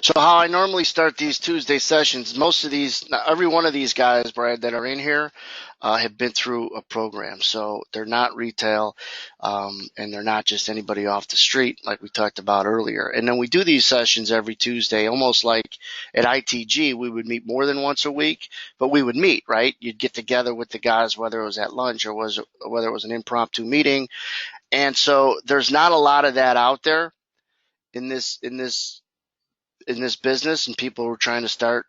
So how I normally start these Tuesday sessions, every one of these guys, Brad, that are in here, have been through a program. So they're not retail, and they're not just anybody off the street like we talked about earlier. And then we do these sessions every Tuesday, almost like at ITG, we would meet more than once a week, but we would meet, right? You'd get together with the guys, whether it was at lunch or whether it was an impromptu meeting. And so there's not a lot of that out there in this business, and people were trying to start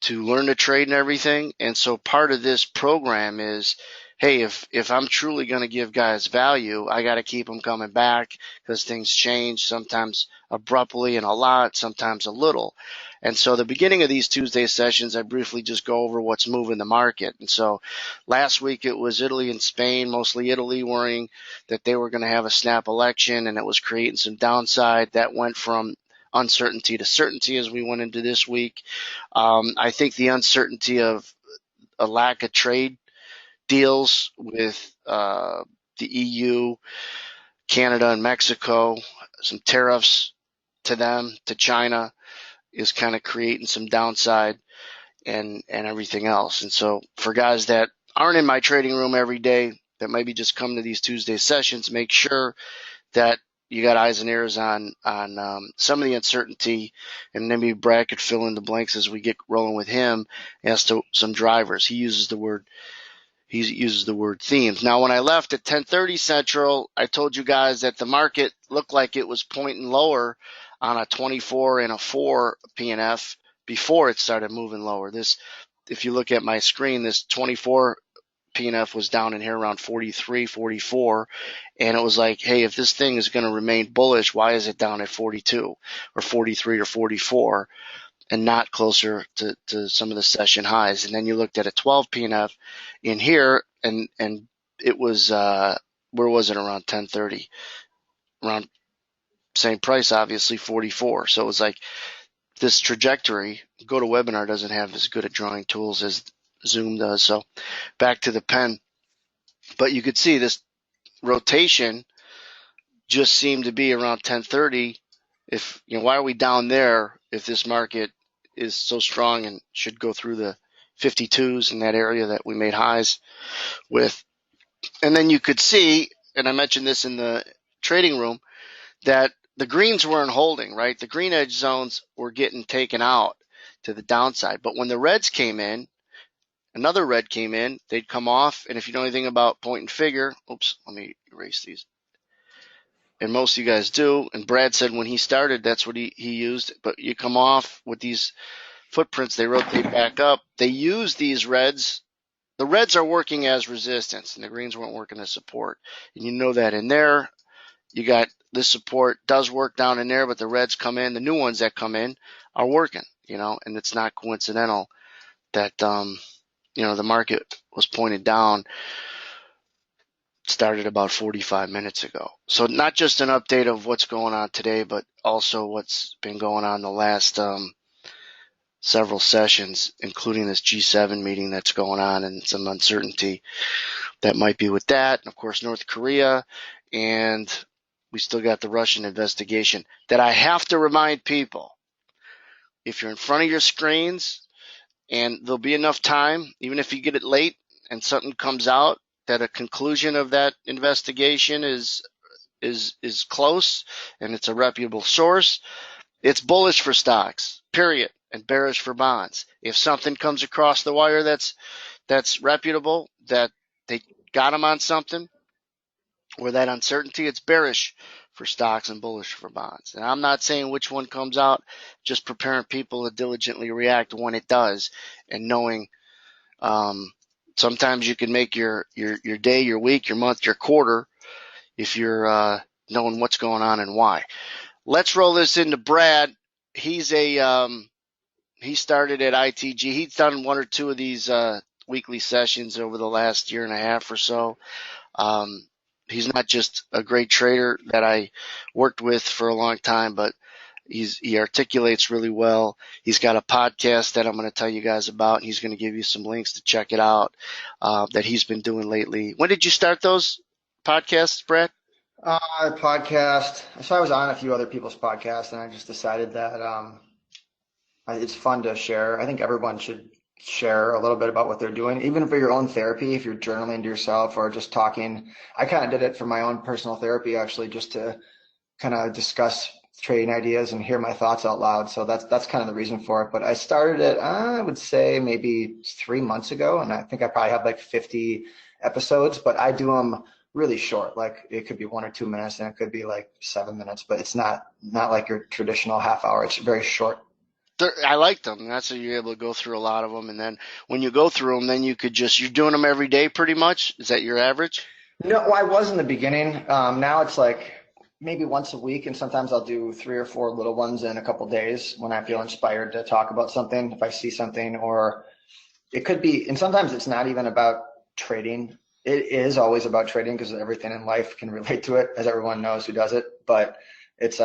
to learn to trade and everything. And so part of this program is, hey, if I'm truly going to give guys value, I got to keep them coming back because things change, sometimes abruptly and a lot, sometimes a little. And so the beginning of these Tuesday sessions, I briefly just go over what's moving the market. And so last week it was Italy and Spain, mostly Italy, worrying that they were going to have a snap election, and it was creating some downside. That went from uncertainty to certainty as we went into this week. I think the uncertainty of a lack of trade deals with the EU, Canada, and Mexico, some tariffs to them, to China, is kind of creating some downside and everything else. And so for guys that aren't in my trading room every day, that maybe just come to these Tuesday sessions, make sure that you got eyes and ears on some of the uncertainty, and maybe Brad could fill in the blanks as we get rolling with him as to some drivers. He uses the word themes. Now, when I left at 10:30 Central, I told you guys that the market looked like it was pointing lower on a 24 and a 4 PNF before it started moving lower. If you look at my screen, this 24 PNF was down in here around 43, 44, and it was like, hey, if this thing is going to remain bullish, why is it down at 42 or 43 or 44 and not closer to some of the session highs? And then you looked at a 12 PNF in here, and it was where was it, around 10:30, around same price, obviously 44. So it was like this trajectory. GoToWebinar doesn't have as good at drawing tools as Zoom does. So back to the pen. But you could see this rotation just seemed to be around 10:30. Why are we down there if this market is so strong and should go through the 52s in that area that we made highs with? And then you could see, and I mentioned this in the trading room, that the greens weren't holding, right? The green edge zones were getting taken out to the downside. But when the reds came in, another red came in, they'd come off. And if you know anything about point and figure, oops, let me erase these. And most of you guys do. And Brad said when he started, that's what he used. But you come off with these footprints, they rotate back up. They use these reds. The reds are working as resistance, and the greens weren't working as support. And you know that in there. You got this support does work down in there, but the reds come in. The new ones that come in are working, and it's not coincidental that, the market was pointed down, started about 45 minutes ago. So not just an update of what's going on today, but also what's been going on the last several sessions, including this G7 meeting that's going on and some uncertainty that might be with that. And of course, North Korea, and we still got the Russian investigation that I have to remind people, if you're in front of your screens and there'll be enough time, even if you get it late and something comes out that a conclusion of that investigation is close and it's a reputable source, it's bullish for stocks, period, and bearish for bonds. If something comes across the wire that's reputable, that they got them on something, or that uncertainty, it's bearish for stocks and bullish for bonds. And I'm not saying which one comes out, just preparing people to diligently react when it does, and knowing sometimes you can make your day, your week, your month, your quarter if you're knowing what's going on and why. Let's roll this into Brad. He started at ITG. He's done one or two of these weekly sessions over the last year and a half or so. He's not just a great trader that I worked with for a long time, but he articulates really well. He's got a podcast that I'm going to tell you guys about, and he's going to give you some links to check it out that he's been doing lately. When did you start those podcasts, Brad? Podcast. So I was on a few other people's podcasts, and I just decided that It's fun to share. I think everyone should share a little bit about what they're doing, even for your own therapy, if you're journaling to yourself or just talking. I kind of did it for my own personal therapy, actually, just to kind of discuss trading ideas and hear my thoughts out loud. So that's kind of the reason for it. But I started it, I would say maybe 3 months ago, and I think I probably have like 50 episodes, but I do them really short. Like it could be 1 or 2 minutes, and it could be like 7 minutes, but it's not like your traditional half hour. It's very short. I like them. That's how you're able to go through a lot of them. And then when you go through them, then you're doing them every day pretty much. Is that your average? No, I was in the beginning. Now it's like maybe once a week, and sometimes I'll do 3 or 4 little ones in a couple days when I feel inspired to talk about something, if I see something, or it could be, and sometimes it's not even about trading. It is always about trading because everything in life can relate to it, as everyone knows who does it. But it's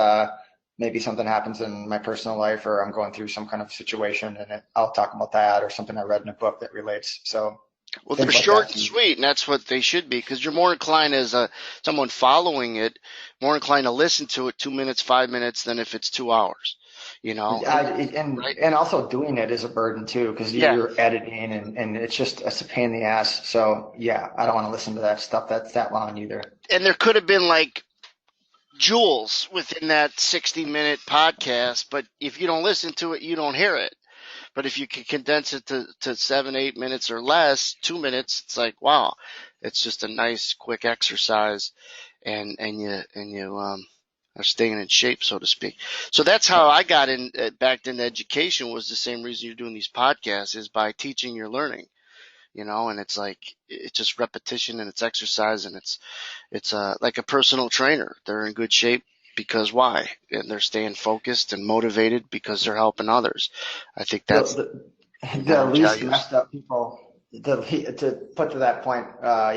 maybe something happens in my personal life, or I'm going through some kind of situation, and I'll talk about that, or something I read in a book that relates. So Well, they're things like that. short and sweet, and that's what they should be because you're more inclined as someone following it, more inclined to listen to it 2 minutes, 5 minutes than if it's 2 hours, I, and right? and also doing it is a burden too, because Yeah. you're editing, and it's a pain in the ass. So yeah, I don't want to listen to that stuff that's that long either. And there could have been like jewels within that 60-minute podcast, but if you don't listen to it, you don't hear it. But if you can condense it to 7, 8 minutes or less, 2 minutes, it's like, wow, it's just a nice quick exercise and you are staying in shape, so to speak. So that's how I got in back into education was the same reason you're doing these podcasts is by teaching your learning, and it's like, it's just repetition and it's exercise and it's like a personal trainer. They're in good shape because why? And they're staying focused and motivated because they're helping others. I think The, that's the analogy I least use. messed up people, to put to that point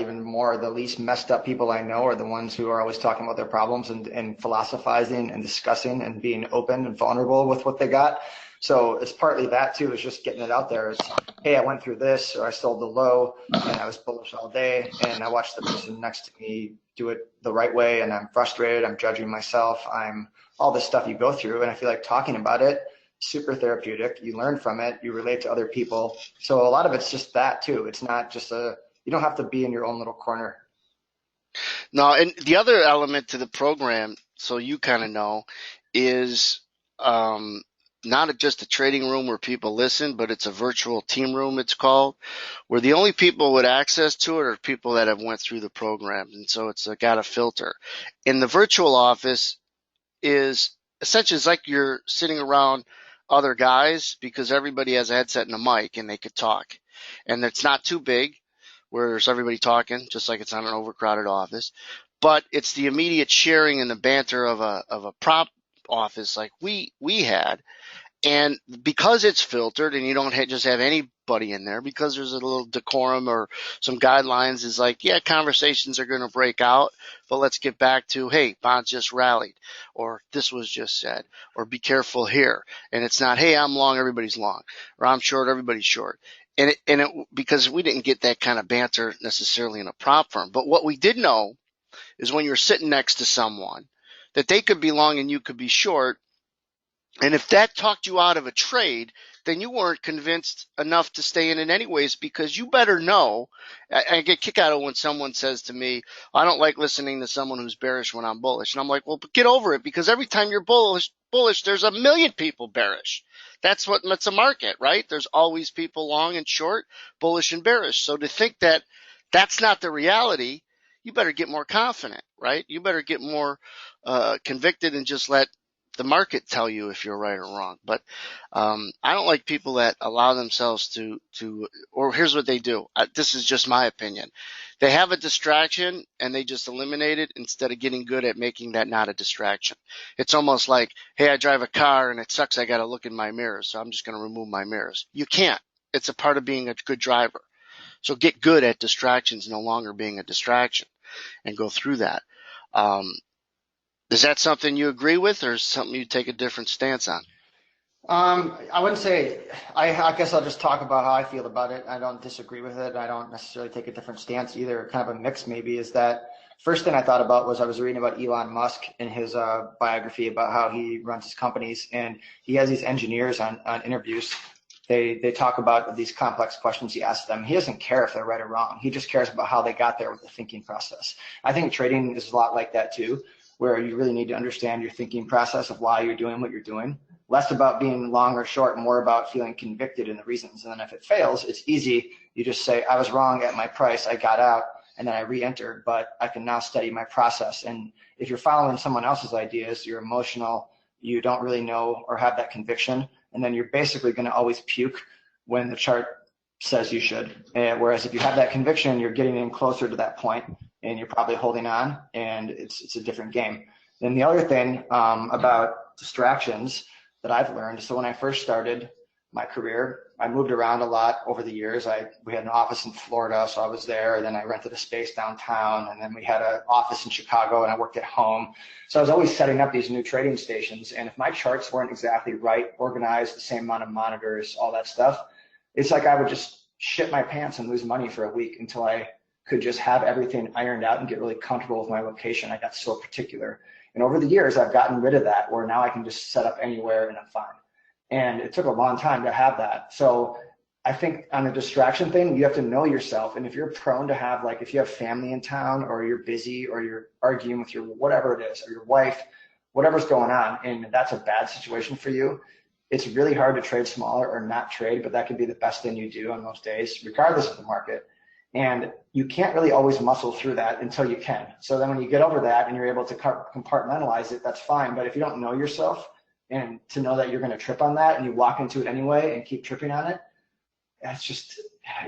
even more, the least messed up people I know are the ones who are always talking about their problems, and philosophizing and discussing and being open and vulnerable with what they got. So it's partly that too, is just getting it out there. It's, hey, I went through this, or I sold the low and I was bullish all day, and I watched the person next to me do it the right way, and I'm frustrated, I'm judging myself, I'm all this stuff you go through. And I feel like talking about it, super therapeutic. You learn from it. You relate to other people. So a lot of it's just that too. It's not just you don't have to be in your own little corner. No, and the other element to the program, so you kind of know, is um, not just a trading room where people listen, but it's a virtual team room, it's called, where the only people with access to it are people that have went through the program. And so it's got a filter. In the virtual office is essentially it's like you're sitting around other guys because everybody has a headset and a mic and they could talk. And it's not too big where there's everybody talking, just like it's on an overcrowded office. But it's the immediate sharing and the banter of a prop office like we had, and because it's filtered and you don't just have anybody in there, because there's a little decorum or some guidelines, is like, yeah, conversations are going to break out, but let's get back to, hey, bonds just rallied, or this was just said, or be careful here. And it's not, hey, I'm long, everybody's long, or I'm short, everybody's short. And it because we didn't get that kind of banter necessarily in a prop firm. But what we did know is when you're sitting next to someone that they could be long and you could be short, and if that talked you out of a trade, then you weren't convinced enough to stay in it anyways, because you better know. I get kicked out of when someone says to me, I don't like listening to someone who's bearish when I'm bullish. And I'm like, well, get over it, because every time you're bullish, there's a million people bearish. That's a market, right? There's always people long and short, bullish and bearish. So to think that that's not the reality, you better get more confident, right? You better get more convicted and just let the market tell you if you're right or wrong. But I don't like people that allow themselves or here's what they do. This is just my opinion. They have a distraction and they just eliminate it instead of getting good at making that not a distraction. It's almost like, hey, I drive a car and it sucks. I got to look in my mirrors, so I'm just going to remove my mirrors. You can't. It's a part of being a good driver. So get good at distractions no longer being a distraction and go through that. Um, is that something you agree with, or is something you take a different stance on? I wouldn't say, I guess I'll just talk about how I feel about it. I don't disagree with it. I don't necessarily take a different stance either. Kind of a mix maybe is that First thing I thought about was I was reading about Elon Musk in his biography about how he runs his companies, and he has these engineers on interviews. They talk about these complex questions he asks them. He doesn't care if they're right or wrong. He just cares about how they got there with the thinking process. I think trading is a lot like that too, where you really need to understand your thinking process of why you're doing what you're doing. Less about being long or short, more about feeling convicted in the reasons. And then if it fails, it's easy. You just say, I was wrong at my price. I got out and then I re-entered, but I can now study my process. And if you're following someone else's ideas, you're emotional, you don't really know or have that conviction, and then you're basically going to always puke when the chart says you should. Whereas if you have that conviction, you're getting in closer to that point, and you're probably holding on, and it's a different game. Then the other thing about distractions that I've learned, so when I first started my career, I moved around a lot over the years. We had an office in Florida, so I was there, and then I rented a space downtown, and then we had an office in Chicago, and I worked at home. So I was always setting up these new trading stations, and if my charts weren't exactly right, organized, the same amount of monitors, all that stuff, it's like I would just shit my pants and lose money for a week until I could just have everything ironed out and get really comfortable with my location. I got so particular. And over the years, I've gotten rid of that, where now I can just set up anywhere and I'm fine. And it took a long time to have that. So I think on the distraction thing, you have to know yourself. And if you're prone to have, like, if you have family in town, or you're busy, or you're arguing with your whatever it is, or your wife, whatever's going on, and that's a bad situation for you, it's really hard to trade smaller or not trade, but that could be the best thing you do on those days, regardless of the market. And you can't really always muscle through that until you can. So then when you get over that and you're able to compartmentalize it, that's fine. But if you don't know yourself, and to know that you're going to trip on that and you walk into it anyway and keep tripping on it, that's just,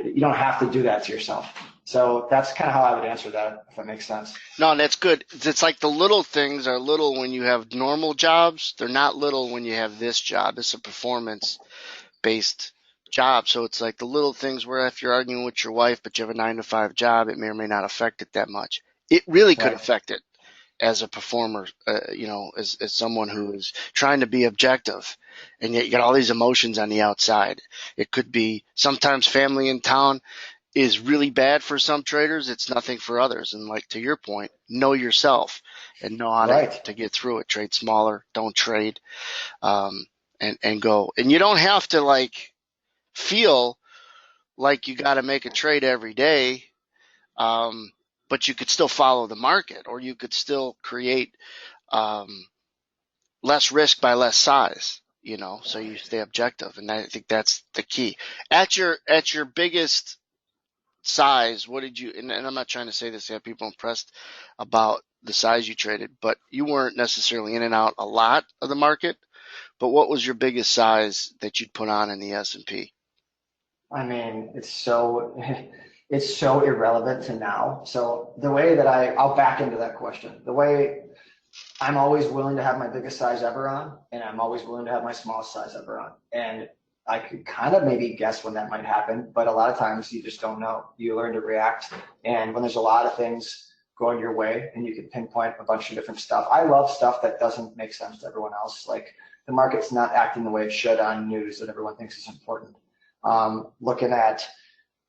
you don't have to do that to yourself. So that's kind of how I would answer that, if that makes sense. No, that's good. It's like the little things are little when you have normal jobs. They're not little when you have this job. It's a performance-based job. So it's like the little things where if you're arguing with your wife, but you have a 9-to-5 job, it may or may not affect it that much. It really could affect it as a performer, as someone who is trying to be objective, and yet you got all these emotions on the outside. It could be sometimes family in town is really bad for some traders. It's nothing for others. And like to your point, know yourself and know how to get through it. Trade smaller, don't trade, and go. And you don't have to like feel like you got to make a trade every day. But you could still follow the market, or you could still create less risk by less size, so you stay objective. And I think that's the key. At your biggest size, what did you, and I'm not trying to say this to have people impressed about the size you traded, but you weren't necessarily in and out a lot of the market, but what was your biggest size that you'd put on in the S&P? I mean, it's so irrelevant to now. So the way that I'll back into that question, the way I'm always willing to have my biggest size ever on, and I'm always willing to have my smallest size ever on. And I could kind of maybe guess when that might happen, but a lot of times you just don't know. You learn to react. And when there's a lot of things going your way and you can pinpoint a bunch of different stuff. I love stuff that doesn't make sense to everyone else. Like the market's not acting the way it should on news that everyone thinks is important. Looking at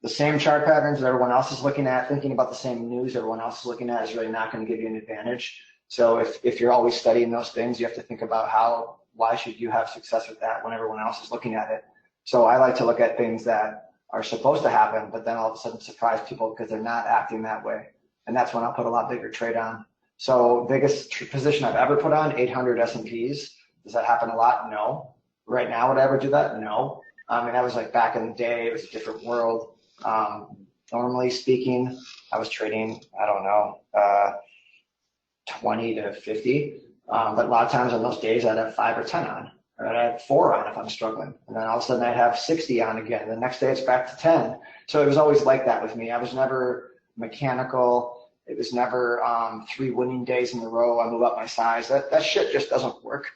the same chart patterns that everyone else is looking at, thinking about the same news everyone else is looking at is really not going to give you an advantage. So if you're always studying those things, you have to think about why should you have success with that when everyone else is looking at it. So I like to look at things that are supposed to happen, but then all of a sudden surprise people because they're not acting that way. And that's when I'll put a lot bigger trade on. So biggest position I've ever put on, 800 S&Ps. Does that happen a lot? No. Right now, would I ever do that? No. I mean, that was like back in the day. It was a different world. Normally speaking, I was trading, I don't know, 20 to 50. But a lot of times on those days, I'd have 5 or 10 on, or I'd have 4 on if I'm struggling. And then all of a sudden I'd have 60 on again. The next day it's back to 10. So it was always like that with me. I was never mechanical. It was never 3 winning days in a row. I move up my size. That shit just doesn't work.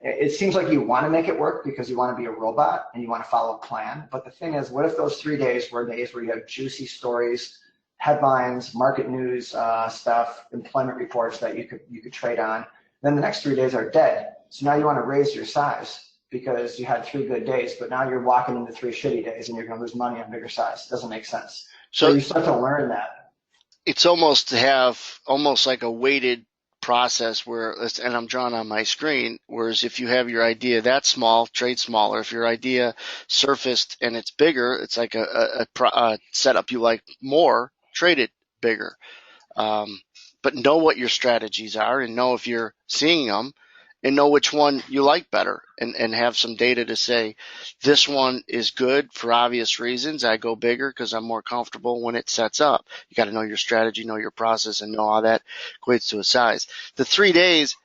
It seems like you want to make it work because you want to be a robot and you want to follow a plan. But the thing is, what if those 3 days were days where you have juicy stories, headlines, market news stuff, employment reports that you could trade on? Then the next 3 days are dead. So now you want to raise your size because you had 3 good days, but now you're walking into 3 shitty days and you're going to lose money on bigger size. It doesn't make sense. So you start to learn that. it's almost to have almost like a weighted process where, and I'm drawing on my screen, whereas if you have your idea that small, trade smaller. If your idea surfaced and it's bigger, it's like a setup you like more, trade it bigger. Um, but know what your strategies are and know if you're seeing them and know which one you like better and have some data to say this one is good for obvious reasons. I go bigger because I'm more comfortable when it sets up. You got to know your strategy, know your process, and know how that equates to a size. The 3 days,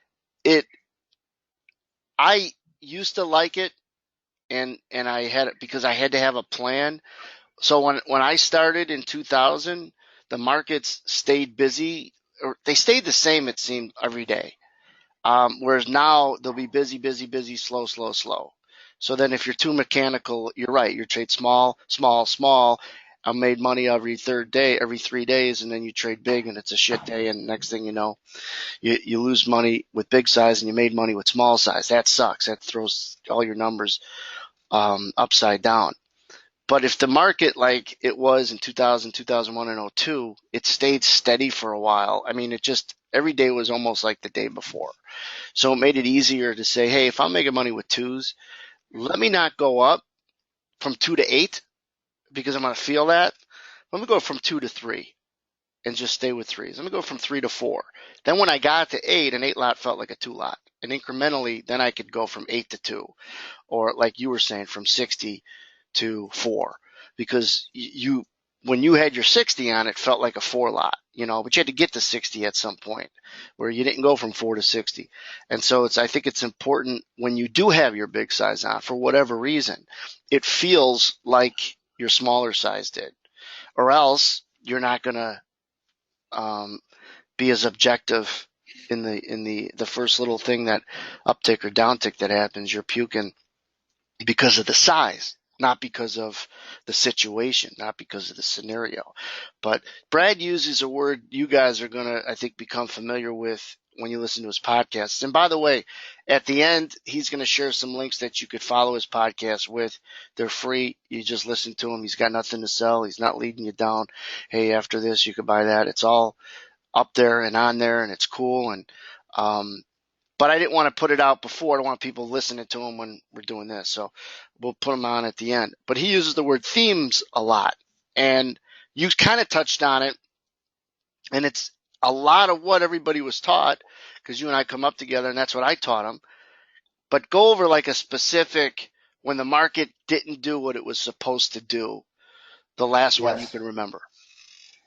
I used to like it and I had it because I had to have a plan. So when I started in 2000, the markets stayed busy, or they stayed the same, it seemed, every day. Whereas now they'll be busy, busy, busy, slow, slow, slow. So then if you're too mechanical, you're right. You trade small, small, small. I made money every third day, every 3 days, and then you trade big and it's a shit day. And next thing you know, you lose money with big size and you made money with small size. That sucks. That throws all your numbers upside down. But if the market, like it was in 2000, 2001, and '02, it stayed steady for a while. I mean, it just, every day was almost like the day before. So it made it easier to say, hey, if I'm making money with twos, let me not go up from 2 to 8 because I'm going to feel that. Let me go from 2 to 3 and just stay with threes. Let me go from 3 to 4. Then when I got to 8, an 8 lot felt like a 2 lot. And incrementally, then I could go from 8 to 2, or like you were saying, from 60 to 4, because when you had your 60 on, it felt like a 4 lot, but you had to get to 60 at some point where you didn't go from 4 to 60. And so I think it's important when you do have your big size on for whatever reason, it feels like your smaller size did, or else you're not going to be as objective in the first little thing, that uptick or downtick that happens. You're puking because of the size, not because of the situation, not because of the scenario. But Brad uses a word you guys are going to, I think, become familiar with when you listen to his podcasts. And by the way, at the end, he's going to share some links that you could follow his podcast with. They're free. You just listen to him. He's got nothing to sell. He's not leading you down. Hey, after this, you could buy that. It's all up there and on there, and it's cool. And but I didn't want to put it out before. I don't want people listening to him when we're doing this. So we'll put him on at the end. But he uses the word themes a lot. And you kind of touched on it. And it's a lot of what everybody was taught, because you and I come up together, and that's what I taught him. But go over like a specific, when the market didn't do what it was supposed to do, the last one you Yes. can remember.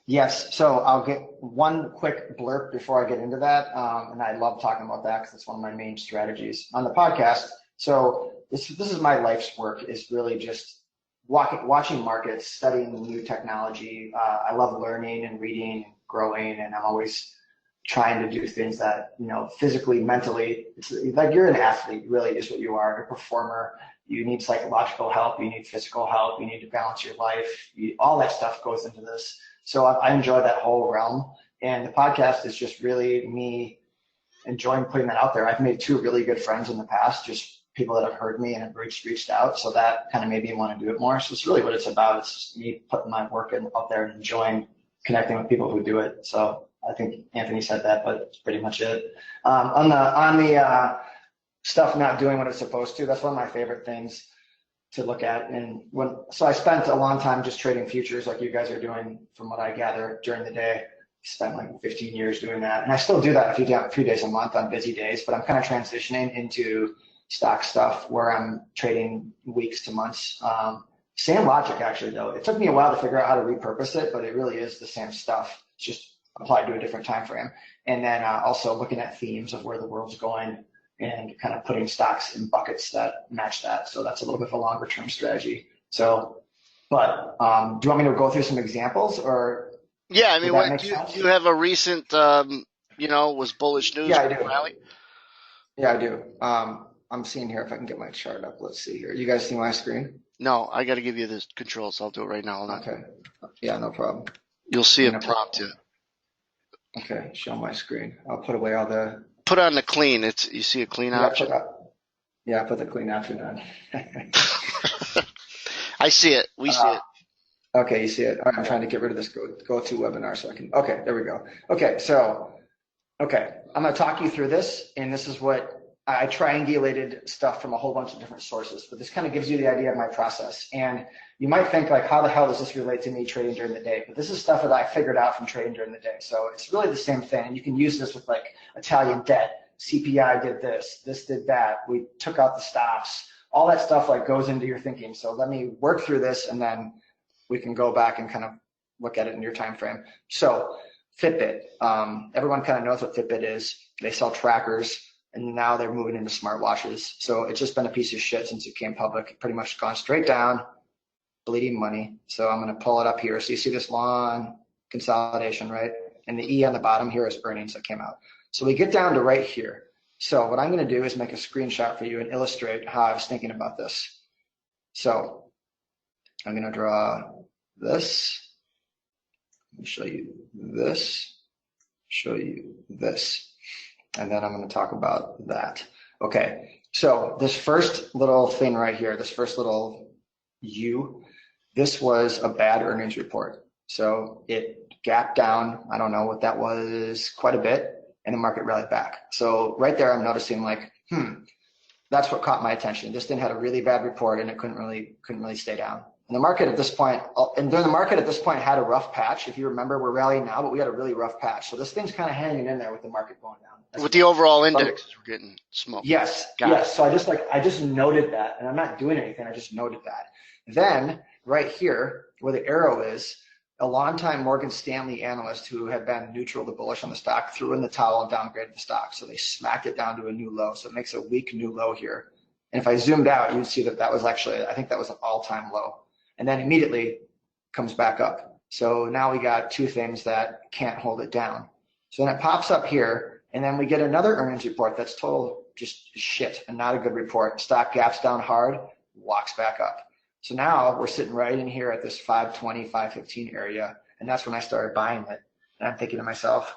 Yes. So I'll get one quick blurb before I get into that. And I love talking about that because it's one of my main strategies on the podcast. So this is my life's work, is really just watching markets, studying new technology. I love learning and reading and growing, and I'm always trying to do things that, physically, mentally, it's like you're an athlete, really is what you are, a performer. You need psychological help, you need physical help, you need to balance your life. All that stuff goes into this. So I enjoy that whole realm. And the podcast is just really me enjoying putting that out there. I've made 2 really good friends in the past, just people that have heard me and have reached out. So that kind of made me want to do it more. So it's really what it's about. It's just me putting my work out there and enjoying connecting with people who do it. So I think Anthony said that, but it's pretty much it. On the stuff not doing what it's supposed to, that's one of my favorite things to look at. And so I spent a long time just trading futures like you guys are doing, from what I gather during the day. Spent like 15 years doing that. And I still do that a few days a month on busy days, but I'm kind of transitioning into stock stuff where I'm trading weeks to months. Same logic, actually, though. It took me a while to figure out how to repurpose it, but it really is the same stuff. It's just applied to a different time frame. And then also looking at themes of where the world's going and kind of putting stocks in buckets that match that. So that's a little bit of a longer term strategy. So, but do you want me to go through some examples, or? Yeah, I mean, what do you have a recent, was bullish news? Yeah, I do. Rally? Yeah, I do. I'm seeing here if I can get my chart up. Let's see here. You guys see my screen? No, I got to give you the controls. I'll do it right now. Okay. Yeah, no problem. You'll see a prompt too. Okay, show my screen. I'll put away all the. Put on the clean. You see a clean option? Put the clean option on. I see it. We see it. Okay, you see it. All right, I'm trying to get rid of this go to webinar so I can. Okay, there we go. Okay, so okay, I'm going to talk you through this, and this is what I triangulated stuff from a whole bunch of different sources, but this kind of gives you the idea of my process. And you might think like, how the hell does this relate to me trading during the day? But this is stuff that I figured out from trading during the day. So it's really the same thing. And you can use this with like Italian debt. CPI did this did that. We took out the stops. All that stuff like goes into your thinking. So let me work through this, and then we can go back and kind of look at it in your time frame. So Fitbit, everyone kind of knows what Fitbit is. They sell trackers, and now they're moving into smartwatches. So it's just been a piece of shit since it came public. Pretty much gone straight down, bleeding money. So I'm going to pull it up here. So you see this long consolidation, right? And the E on the bottom here is earnings that came out. So we get down to right here. So what I'm going to do is make a screenshot for you and illustrate how I was thinking about this. So I'm going to draw this. Let me show you this, show you this, and then I'm going to talk about that. Okay, so this first little thing right here, this first little U, this was a bad earnings report. So it gapped down, I don't know what that was, quite a bit, and the market rallied back. So right there, I'm noticing like, that's what caught my attention. This thing had a really bad report, and it couldn't really stay down. And the market at this point, had a rough patch. If you remember, we're rallying now, but we had a really rough patch. So this thing's kind of hanging in there with the market going down. That's with the overall indexes, we're getting smoked. Yes, yes. So I just noted that, and I'm not doing anything. I just noted that. Then right here, where the arrow is, a longtime Morgan Stanley analyst who had been neutral to bullish on the stock threw in the towel and downgraded the stock. So they smacked it down to a new low. So it makes a weak new low here. And if I zoomed out, you'd see that was actually, I think that was an all-time low. And then immediately comes back up. So now we got two things that can't hold it down. So then it pops up here, and then we get another earnings report that's total just shit and not a good report. Stock gaps down hard, walks back up. So now we're sitting right in here at this 520, 515 area, and that's when I started buying it. And I'm thinking to myself,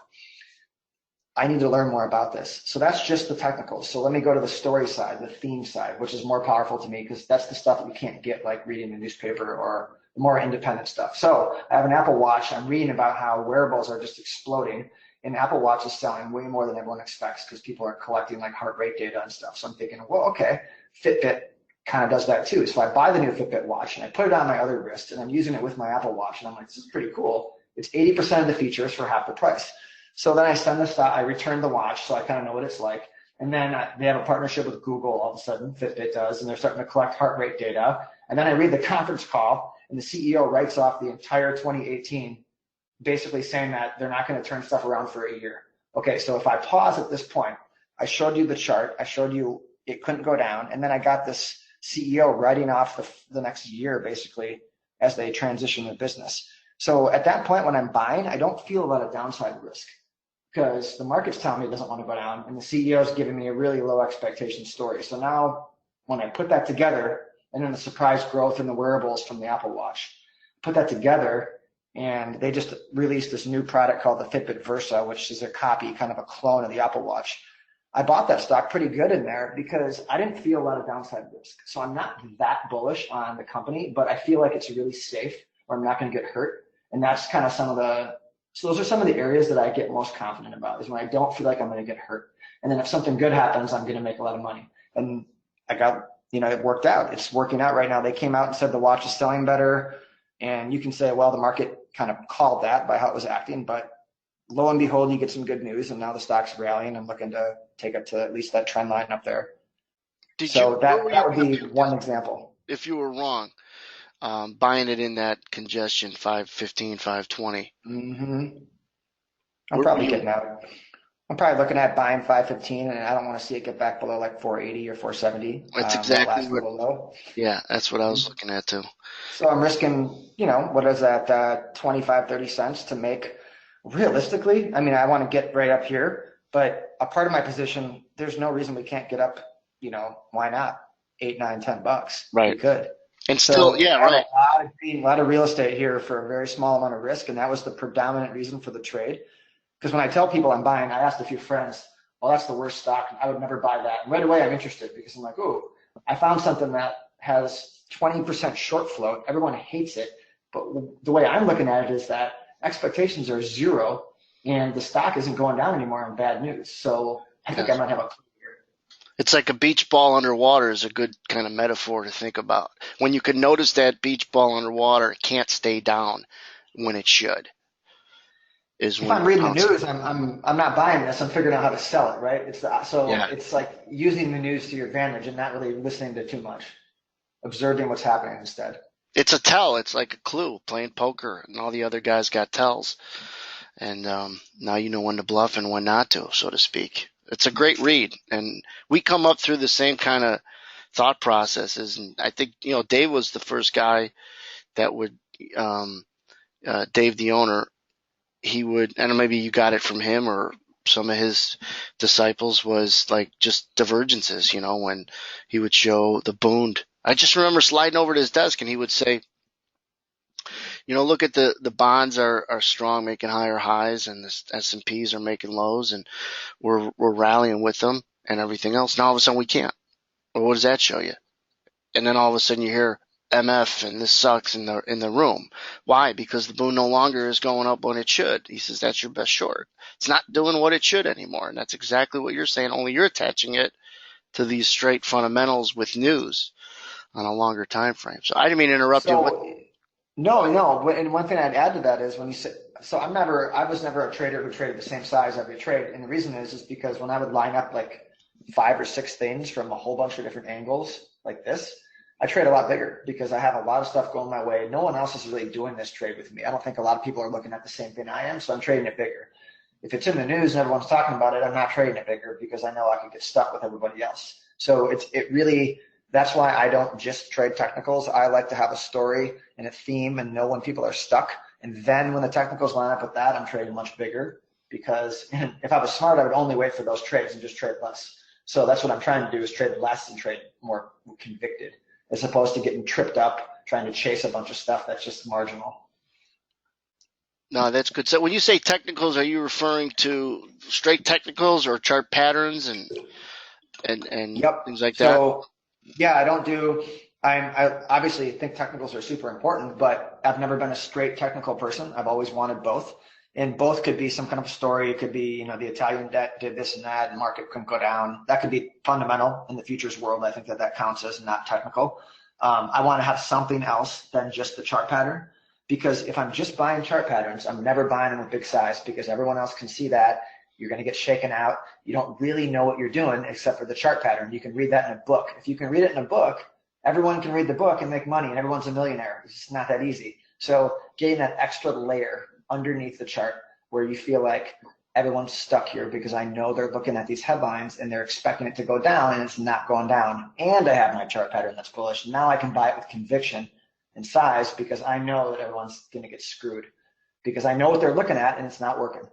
I need to learn more about this. So that's just the technicals. So let me go to the story side, the theme side, which is more powerful to me because that's the stuff that you can't get like reading the newspaper or more independent stuff. So I have an Apple Watch. I'm reading about how wearables are just exploding, and Apple Watch is selling way more than everyone expects because people are collecting like heart rate data and stuff. So I'm thinking, well, okay, Fitbit kind of does that too. So I buy the new Fitbit watch and I put it on my other wrist, and I'm using it with my Apple Watch, and I'm like, this is pretty cool. It's 80% of the features for half the price. So then I send this out, I return the watch, so I kind of know what it's like. And then they have a partnership with Google all of a sudden, Fitbit does, and they're starting to collect heart rate data. And then I read the conference call, and the CEO writes off the entire 2018, basically saying that they're not going to turn stuff around for a year. Okay, so if I pause at this point, I showed you the chart, I showed you it couldn't go down, and then I got this CEO writing off the next year, basically, as they transition their business. So at that point when I'm buying, I don't feel a lot of downside risk, because the market's telling me it doesn't want to go down, and the CEO is giving me a really low expectation story. So now when I put that together, and then the surprise growth in the wearables from the Apple Watch, put that together, and they just released this new product called the Fitbit Versa, which is a copy, kind of a clone of the Apple Watch. I bought that stock pretty good in there because I didn't feel a lot of downside risk. So I'm not that bullish on the company, but I feel like it's really safe, or I'm not going to get hurt. And that's kind of so those are some of the areas that I get most confident about, is when I don't feel like I'm going to get hurt. And then if something good happens, I'm going to make a lot of money. And I got, it worked out. It's working out right now. They came out and said the watch is selling better. And you can say, well, the market kind of called that by how it was acting. But lo and behold, you get some good news. And now the stock's rallying and looking to take it to at least that trend line up there. That would be one example. If you were wrong, buying it in that congestion, 515, 520. Mm-hmm. I'm probably getting out. I'm probably looking at buying 515, and I don't want to see it get back below like 480 or 470. That's exactly what. Low. Yeah, that's what I was looking at too. So I'm risking, what is that, 25, 30 cents to make. Realistically, I mean, I want to get right up here, but a part of my position, there's no reason we can't get up. Why not? $8, $9, $10. Right. We could. And still, yeah, right. A lot of real estate here for a very small amount of risk, and that was the predominant reason for the trade. Because when I tell people I'm buying, I asked a few friends, well, that's the worst stock. I would never buy that. And right away, I'm interested because I'm like, oh, I found something that has 20% short float. Everyone hates it, But the way I'm looking at it is that expectations are zero and the stock isn't going down anymore on bad news. So I think Yeah. I might have a clue here. It's like a beach ball underwater is a good kind of metaphor to think about. When you can notice that beach ball underwater, it can't stay down when it should, is If when I'm you're reading the bouncing. news, I'm not buying this. I'm figuring out how to sell it, right? So Yeah. it's like using the news to your advantage and not really listening to too much, observing what's happening instead. It's a tell. It's like a clue, playing poker, and all the other guys got tells. And now you know when to bluff and when not to, so to speak. It's a great read. And we come up through the same kind of thought processes. And I think, Dave was the first guy that would, um, Dave, the owner, he would, and maybe you got it from him or some of his disciples, was like just divergences, when he would show the Bund. I just remember sliding over to his desk and he would say, look at the bonds are strong, making higher highs, and the S&Ps are making lows, and we're rallying with them and everything else. Now all of a sudden we can't. Well, what does that show you? And then all of a sudden you hear MF and this sucks in the room. Why? Because the Bund no longer is going up when it should. He says that's your best short. It's not doing what it should anymore, and that's exactly what you're saying. Only you're attaching it to these straight fundamentals with news on a longer time frame. So I didn't mean to interrupt you. What? So no, no. And one thing I'd add to that is when you say, so I was never a trader who traded the same size every trade. And the reason is because when I would line up like 5 or 6 things from a whole bunch of different angles like this, I trade a lot bigger because I have a lot of stuff going my way. No one else is really doing this trade with me. I don't think a lot of people are looking at the same thing I am, so I'm trading it bigger. If it's in the news and everyone's talking about it, I'm not trading it bigger because I know I could get stuck with everybody else. So it really, that's why I don't just trade technicals. I like to have a story and a theme and know when people are stuck. And then when the technicals line up with that, I'm trading much bigger because if I was smart, I would only wait for those trades and just trade less. So that's what I'm trying to do, is trade less and trade more convicted, as opposed to getting tripped up trying to chase a bunch of stuff that's just marginal. No, that's good. So when you say technicals, are you referring to straight technicals or chart patterns and Yep. things like that? So yeah, I don't do. I obviously think technicals are super important, but I've never been a straight technical person. I've always wanted both, and both could be some kind of story. It could be, the Italian debt did this and that, and market couldn't go down. That could be fundamental in the futures world. I think that counts as not technical. I want to have something else than just the chart pattern, because if I'm just buying chart patterns, I'm never buying them with big size because everyone else can see that. You're going to get shaken out. You don't really know what you're doing except for the chart pattern. You can read that in a book. If you can read it in a book, everyone can read the book and make money, and everyone's a millionaire. It's just not that easy. So getting that extra layer underneath the chart where you feel like everyone's stuck here because I know they're looking at these headlines and they're expecting it to go down and it's not going down. And I have my chart pattern that's bullish. Now I can buy it with conviction and size because I know that everyone's going to get screwed because I know what they're looking at and it's not working.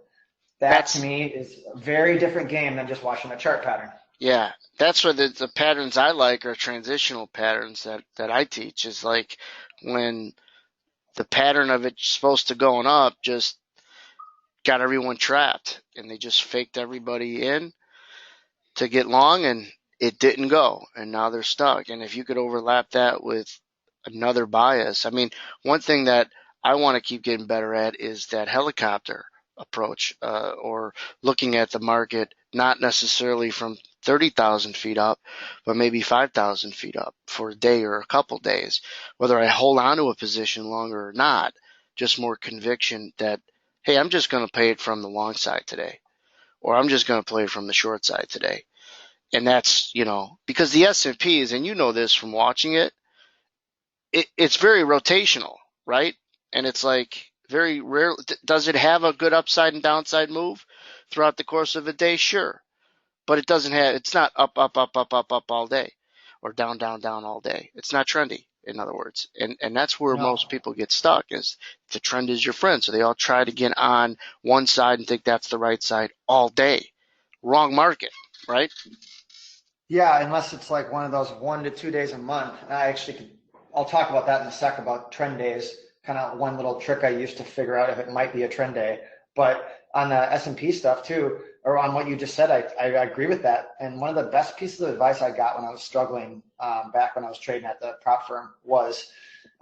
That to That's me is a very different game than just watching a chart pattern. Yeah, that's where the patterns I like are transitional patterns that I teach. Is like when the pattern of it's supposed to going up just got everyone trapped and they just faked everybody in to get long and it didn't go and now they're stuck. And if you could overlap that with another bias, I mean, one thing that I want to keep getting better at is that helicopter approach, or looking at the market not necessarily from 30,000 feet up, but maybe 5,000 feet up for a day or a couple days. Whether I hold on to a position longer or not, just more conviction that, hey, I'm just going to play it from the long side today, or I'm just going to play it from the short side today. And that's, because the S&Ps, and you know this from watching it's very rotational, right? And it's like very rare. Does it have a good upside and downside move throughout the course of a day? Sure. But it's not up, up, up, up, up, up all day or down, down, down all day. It's not trendy, in other words. And that's where most No. people get stuck, is the trend is your friend. So they all try to get on one side and think that's the right side all day. Wrong market, right? Yeah, unless it's like one of those 1 to 2 days a month. I'll talk about that in a sec about trend days, kind of one little trick I used to figure out if it might be a trend day. But on the S&P stuff too, or on what you just said, I agree with that. And one of the best pieces of advice I got when I was struggling back when I was trading at the prop firm was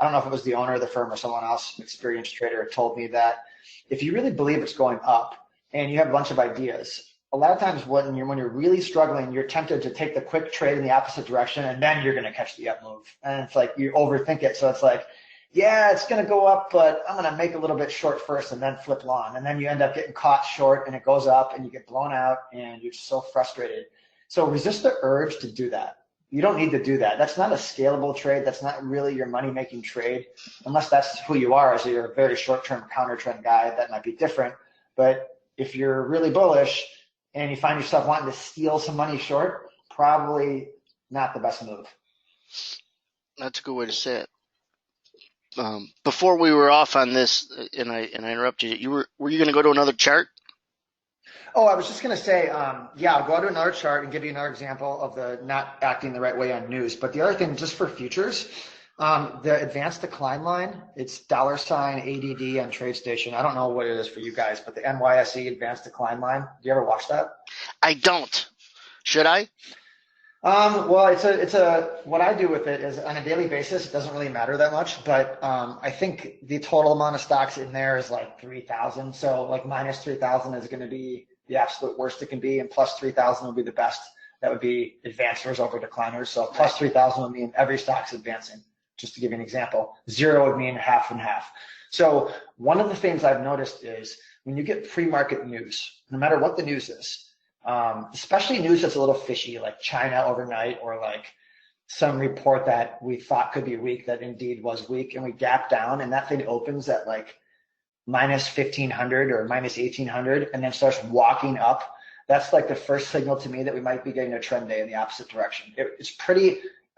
I don't know if it was the owner of the firm or someone else, an experienced trader, told me that if you really believe it's going up and you have a bunch of ideas, a lot of times when you're really struggling, you're tempted to take the quick trade in the opposite direction, and then you're going to catch the up move. And it's like you overthink it. So it's like, yeah, it's going to go up, but I'm going to make a little bit short first and then flip long. And then you end up getting caught short and it goes up and you get blown out and you're so frustrated. So resist the urge to do that. You don't need to do that. That's not a scalable trade. That's not really your money-making trade, unless that's who you are. As you're a very short-term counter-trend guy, that might be different. But if you're really bullish and you find yourself wanting to steal some money short, probably not the best move. That's a good way to say it. Before we were off on this, and I interrupted you. Were you going to go to another chart? Oh, I was just going to say, yeah, I'll go to another chart and give you another example of the not acting the right way on news. But the other thing, just for futures, the advanced decline line, it's $ADD on TradeStation. I don't know what it is for you guys, but the NYSE advanced decline line. Do you ever watch that? I don't. Should I? Well, it's what I do with it is on a daily basis. It doesn't really matter that much, but I think the total amount of stocks in there is like 3,000. So like minus 3,000 is going to be the absolute worst it can be, and plus 3,000 would be the best. That would be advancers over decliners. So plus 3,000 would mean every stock's advancing. Just to give you an example, 0 would mean half and half. So one of the things I've noticed is when you get pre-market news, no matter what the news is, especially news that's a little fishy, like China overnight, or like some report that we thought could be weak that indeed was weak, and we gap down and that thing opens at like minus 1,500 or minus 1,800 and then starts walking up. That's like the first signal to me that we might be getting a trend day in the opposite direction. It's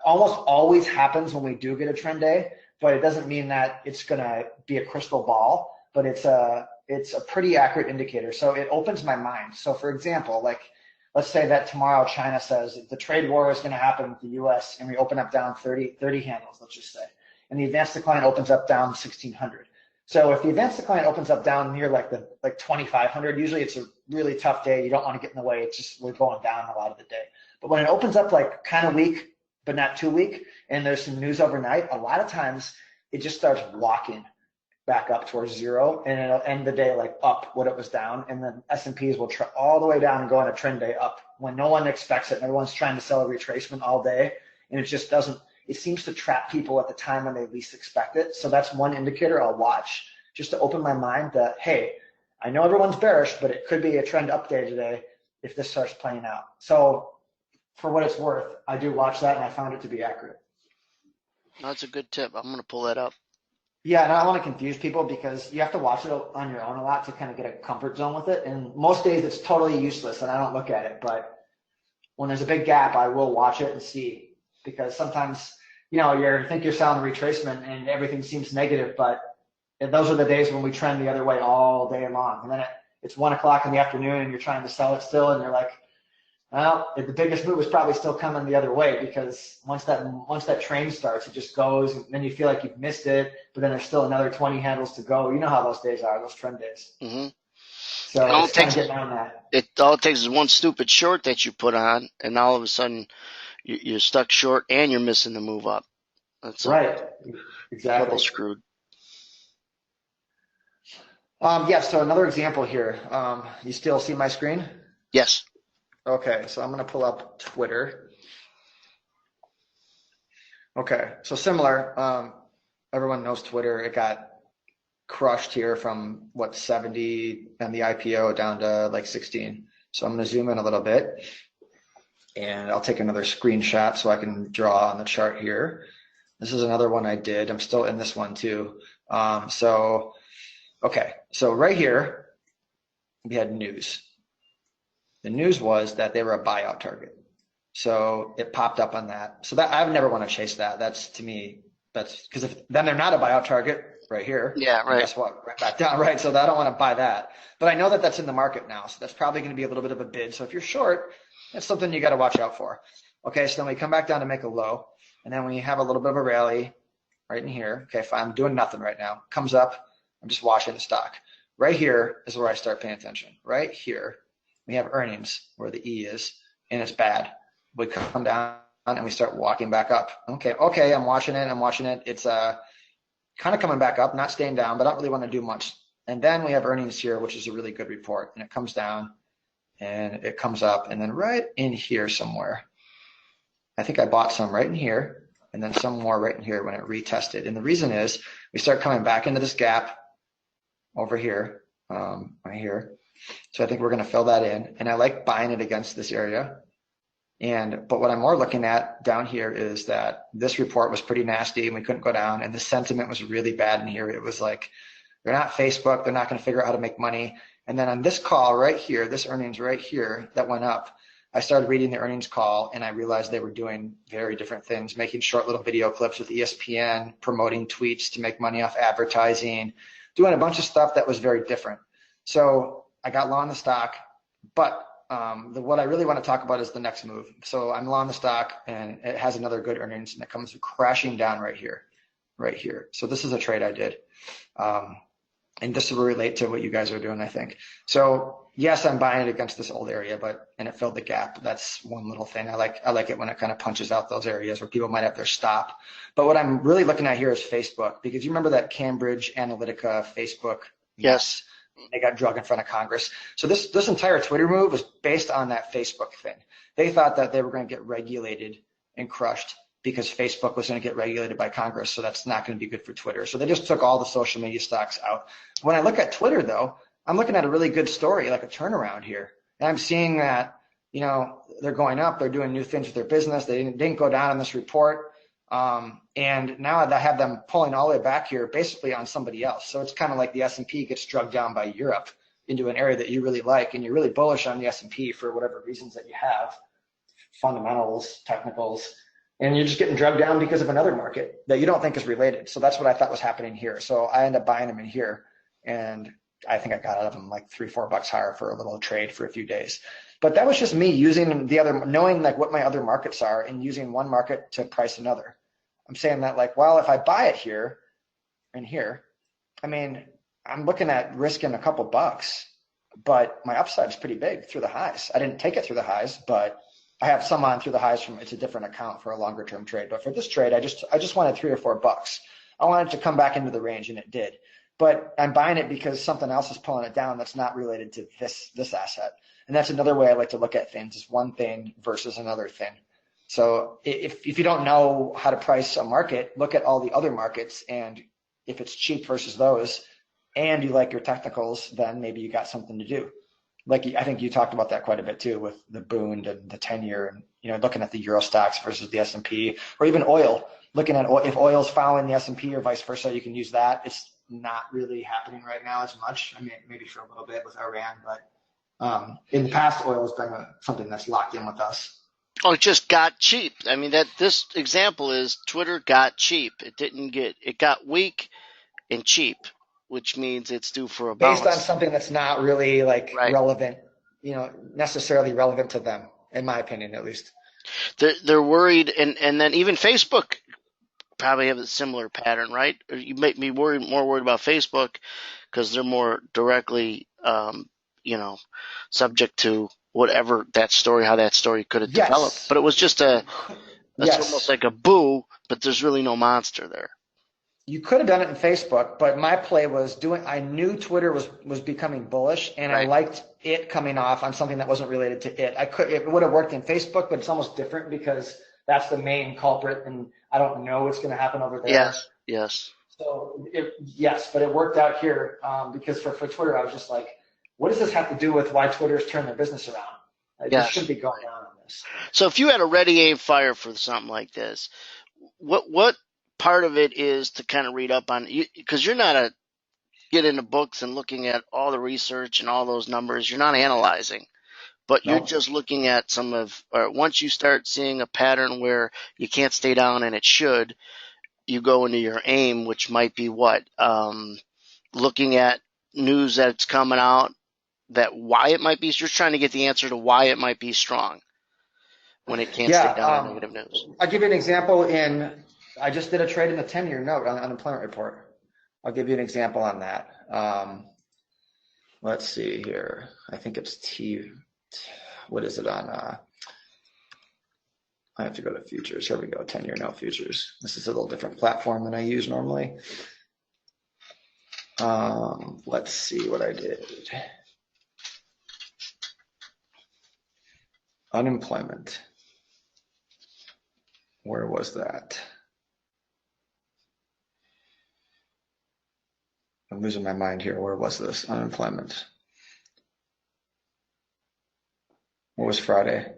almost always happens when we do get a trend day, but it doesn't mean that it's going to be a crystal ball, but it's a pretty accurate indicator. So it opens my mind. So for example, like let's say that tomorrow China says the trade war is going to happen with the US and we open up down 30 handles, let's just say, and the advanced decline opens up down 1,600. So if the advanced decline opens up down near like 2,500, usually it's a really tough day. You don't want to get in the way. It's just we're going down a lot of the day. But when it opens up like kind of weak, but not too weak, and there's some news overnight, a lot of times it just starts walking back up towards 0, and it'll end the day like up what it was down, and then S&Ps will all the way down and go on a trend day up when no one expects it and everyone's trying to sell a retracement all day, and it just doesn't. It seems to trap people at the time when they least expect it. So that's one indicator I'll watch just to open my mind that, hey, I know everyone's bearish, but it could be a trend up day today if this starts playing out. So for what it's worth, I do watch that, and I found it to be accurate. That's a good tip. I'm going to pull that up. Yeah, and I don't want to confuse people because you have to watch it on your own a lot to kind of get a comfort zone with it. And most days it's totally useless and I don't look at it. But when there's a big gap, I will watch it and see, because sometimes, you think you're selling a retracement and everything seems negative, but those are the days when we trend the other way all day long. And then it's 1 o'clock in the afternoon and you're trying to sell it still, and you're like, well, the biggest move is probably still coming the other way, because once that train starts, it just goes, and then you feel like you've missed it, but then there's still another 20 handles to go. You know how those days are, those trend days. Mm-hmm. So it's kind of getting on that. All it takes is one stupid short that you put on, and all of a sudden you're stuck short and you're missing the move up. That's right. Exactly. Double screwed. Yeah, so another example here. You still see my screen? Yes. Okay, so I'm going to pull up Twitter. Okay, so similar. Everyone knows Twitter. It got crushed here from 70 and the IPO down to like 16. So I'm going to zoom in a little bit, and I'll take another screenshot so I can draw on the chart here. This is another one I did. I'm still in this one too. Okay, so right here we had news. The news was that they were a buyout target. So it popped up on that. So that I would never want to chase that. That's, to me, that's because then they're not a buyout target right here. Yeah, right. Guess what? Right back down, right? So I don't want to buy that. But I know that that's in the market now. So that's probably going to be a little bit of a bid. So if you're short, that's something you got to watch out for. Okay, so then we come back down to make a low. And then when you have a little bit of a rally right in here, okay, fine, I'm doing nothing right now. Comes up, I'm just watching the stock. Right here is where I start paying attention. Right here. We have earnings where the E is, and it's bad. We come down and we start walking back up. Okay, I'm watching it. It's kind of coming back up, not staying down, but I don't really want to do much. And then we have earnings here, which is a really good report. And it comes down and it comes up. And then right in here somewhere, I think I bought some right in here and then some more right in here when it retested. And the reason is we start coming back into this gap over here, right here. So I think we're going to fill that in. And I like buying it against this area. But what I'm more looking at down here is that this report was pretty nasty and we couldn't go down. And the sentiment was really bad in here. It was like, they're not Facebook. They're not going to figure out how to make money. And then on this call right here, this earnings right here that went up, I started reading the earnings call and I realized they were doing very different things, making short little video clips with ESPN, promoting tweets to make money off advertising, doing a bunch of stuff that was very different. So I got long the stock, but what I really want to talk about is the next move. So I'm long the stock and it has another good earnings and it comes crashing down right here, right here. So this is a trade I did. And this will relate to what you guys are doing, I think. So yes, I'm buying it against this old area, and it filled the gap. That's one little thing. I like it when it kind of punches out those areas where people might have their stop. But what I'm really looking at here is Facebook, because you remember that Cambridge Analytica Facebook Yes. They got drug in front of Congress. So this entire Twitter move was based on that Facebook thing. They thought that they were going to get regulated and crushed because Facebook was going to get regulated by Congress. So that's not going to be good for Twitter. So they just took all the social media stocks out. When I look at Twitter, though, I'm looking at a really good story, like a turnaround here. And I'm seeing that, they're going up. They're doing new things with their business. They didn't go down in this report. And now I have them pulling all the way back here basically on somebody else. So it's kind of like the S&P gets drugged down by Europe into an area that you really like, and you're really bullish on the S&P for whatever reasons that you have, fundamentals, technicals, and you're just getting drugged down because of another market that you don't think is related. So that's what I thought was happening here. So I end up buying them in here, and I think I got out of them like $3-4 higher for a little trade for a few days. But that was just me using knowing like what my other markets are and using one market to price another. I'm saying that like, well, if I buy it here and here, I mean, I'm looking at risking a couple bucks, but my upside is pretty big through the highs. I didn't take it through the highs, but I have some on through the highs it's a different account for a longer term trade. But for this trade, I just wanted $3 or $4. I wanted to come back into the range, and it did. But I'm buying it because something else is pulling it down that's not related to this asset. And that's another way I like to look at things, is one thing versus another thing. So if you don't know how to price a market, look at all the other markets, and if it's cheap versus those, and you like your technicals, then maybe you got something to do. Like I think you talked about that quite a bit too, with the Bund and the 10-year, and looking at the Euro stocks versus the S&P, or even oil. Looking at if oil's following the S&P or vice versa, you can use that. It's not really happening right now as much. I mean, maybe for a little bit with Iran, but in the past, oil has been something that's locked in with us. Oh, it just got cheap. I mean, this example is Twitter got cheap. It got weak and cheap, which means it's due for a bounce. Based on something that's not really relevant, necessarily relevant to them, in my opinion, at least. They're worried, and then even Facebook probably have a similar pattern, right? Or you might be more worried about Facebook because they're more directly, subject to whatever how that story could have developed. But it was just almost like a boo, but there's really no monster there. You could have done it in Facebook, but my play was I knew Twitter was becoming bullish, and right. I liked it coming off on something that wasn't related to it. It would have worked in Facebook, but it's almost different because that's the main culprit, and I don't know what's going to happen over there. Yes. So but it worked out here because for Twitter, I was just like, what does this have to do with why Twitter's turned their business around? This shouldn't be going on this. So if you had a ready, aim, fire for something like this, what part of it is to kind of read up on, because you're not get into books and looking at all the research and all those numbers. You're not analyzing, but you're just looking at once you start seeing a pattern where you can't stay down and it should, you go into your aim, which might be looking at news that's coming out, that why it might be, you're trying to get the answer to why it might be strong when it can't stay down on negative news. I'll give you an example. I just did a trade in the 10-year note on the unemployment report. I'll give you an example on that. Let's see here. I think it's what is it on? I have to go to futures. Here we go, 10-year note futures. This is a little different platform than I use normally. Let's see what I did. Unemployment. Where was that? I'm losing my mind here. Where was this? Unemployment. What was Friday?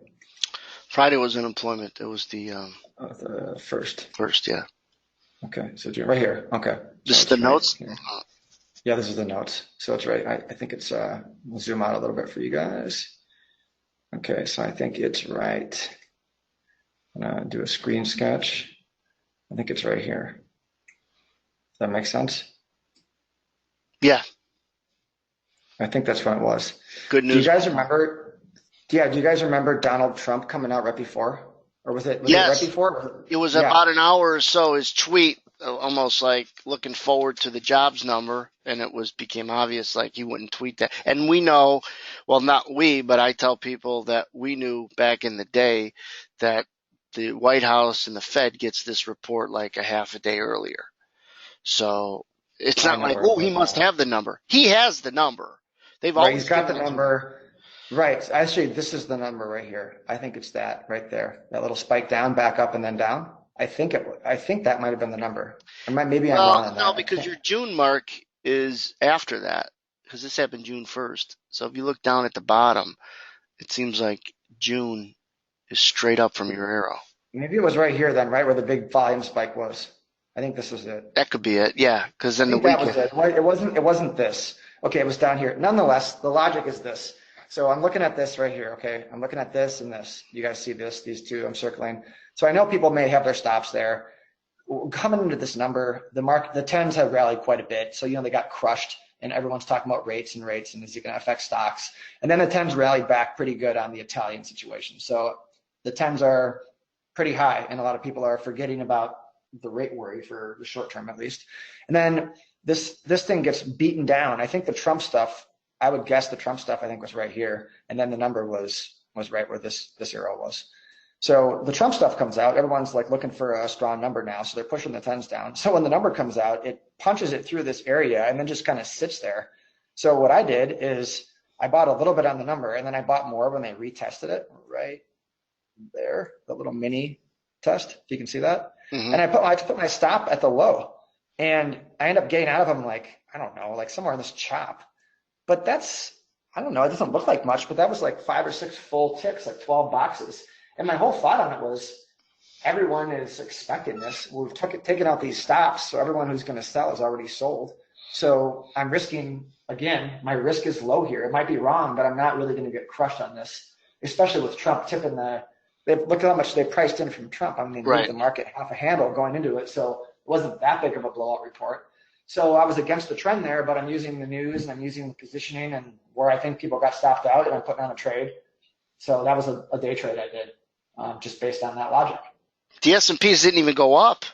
Friday was unemployment. It was the first. first, yeah. Okay, so right here. Okay. This So is the right notes? here. Yeah, this is the notes. So it's right. I think it's, we'll zoom out a little bit for you guys. Okay, so I think it's right. I'm gonna do a screen sketch. I think it's right here. Does that make sense? Yeah. I think that's what it was. Good news. Do you guys remember? Yeah, do you guys remember Donald Trump coming out right before? Or was it Yes. right before? It was about an hour or so, his tweet, almost like looking forward to the jobs number, and became obvious like he wouldn't tweet that. And we know, well, not we, but I tell people that we knew back in the day that the White House and the Fed gets this report like a half a day earlier. So it's not like, oh, he must have the number. He has the number. They've always he's got the number. Right. Actually, this is the number right here. I think it's that right there. That little spike down, back up, and then down. I think that might have been the number. Maybe I'm wrong on that. No, because your June mark is after that, because this happened June 1st. So if you look down at the bottom, it seems like June is straight up from your arrow. Maybe it was right here then, right where the big volume spike was. I think this was it. That could be it, yeah. Because then that was it. It wasn't this. Okay, it was down here. Nonetheless, the logic is this. So I'm looking at this right here. Okay, I'm looking at this and this. You guys see this? These two I'm circling. So I know people may have their stops there. Coming into this number, the tens have rallied quite a bit. So they got crushed, and everyone's talking about rates, and is it going to affect stocks? And then the tens rallied back pretty good on the Italian situation. So the tens are pretty high, and a lot of people are forgetting about the rate worry for the short term at least. And then this thing gets beaten down. I think the Trump stuff, I would guess the Trump stuff I think was right here, and then the number was right where this arrow was. So the Trump stuff comes out, everyone's like looking for a strong number now, so they're pushing the tens down. So when the number comes out, it punches it through this area and then just kind of sits there. So what I did is I bought a little bit on the number, and then I bought more when they retested it right there, the little mini test, if you can see that. Mm-hmm. And I put my stop at the low, and I end up getting out of them like, I don't know, like somewhere in this chop. But I don't know, it doesn't look like much, but that was like 5 or 6 full ticks, like 12 boxes. And my whole thought on it was, everyone is expecting this. We've taken out these stops, so everyone who's going to sell is already sold. So I'm risking, again, my risk is low here. It might be wrong, but I'm not really going to get crushed on this, especially with Trump tipping look at how much they priced in from Trump. I mean, they made the market half a handle going into it, so it wasn't that big of a blowout report. So I was against the trend there, but I'm using the news and I'm using the positioning and where I think people got stopped out, and I'm putting on a trade. So that was a day trade I did, just based on that logic. The S&Ps didn't even go up.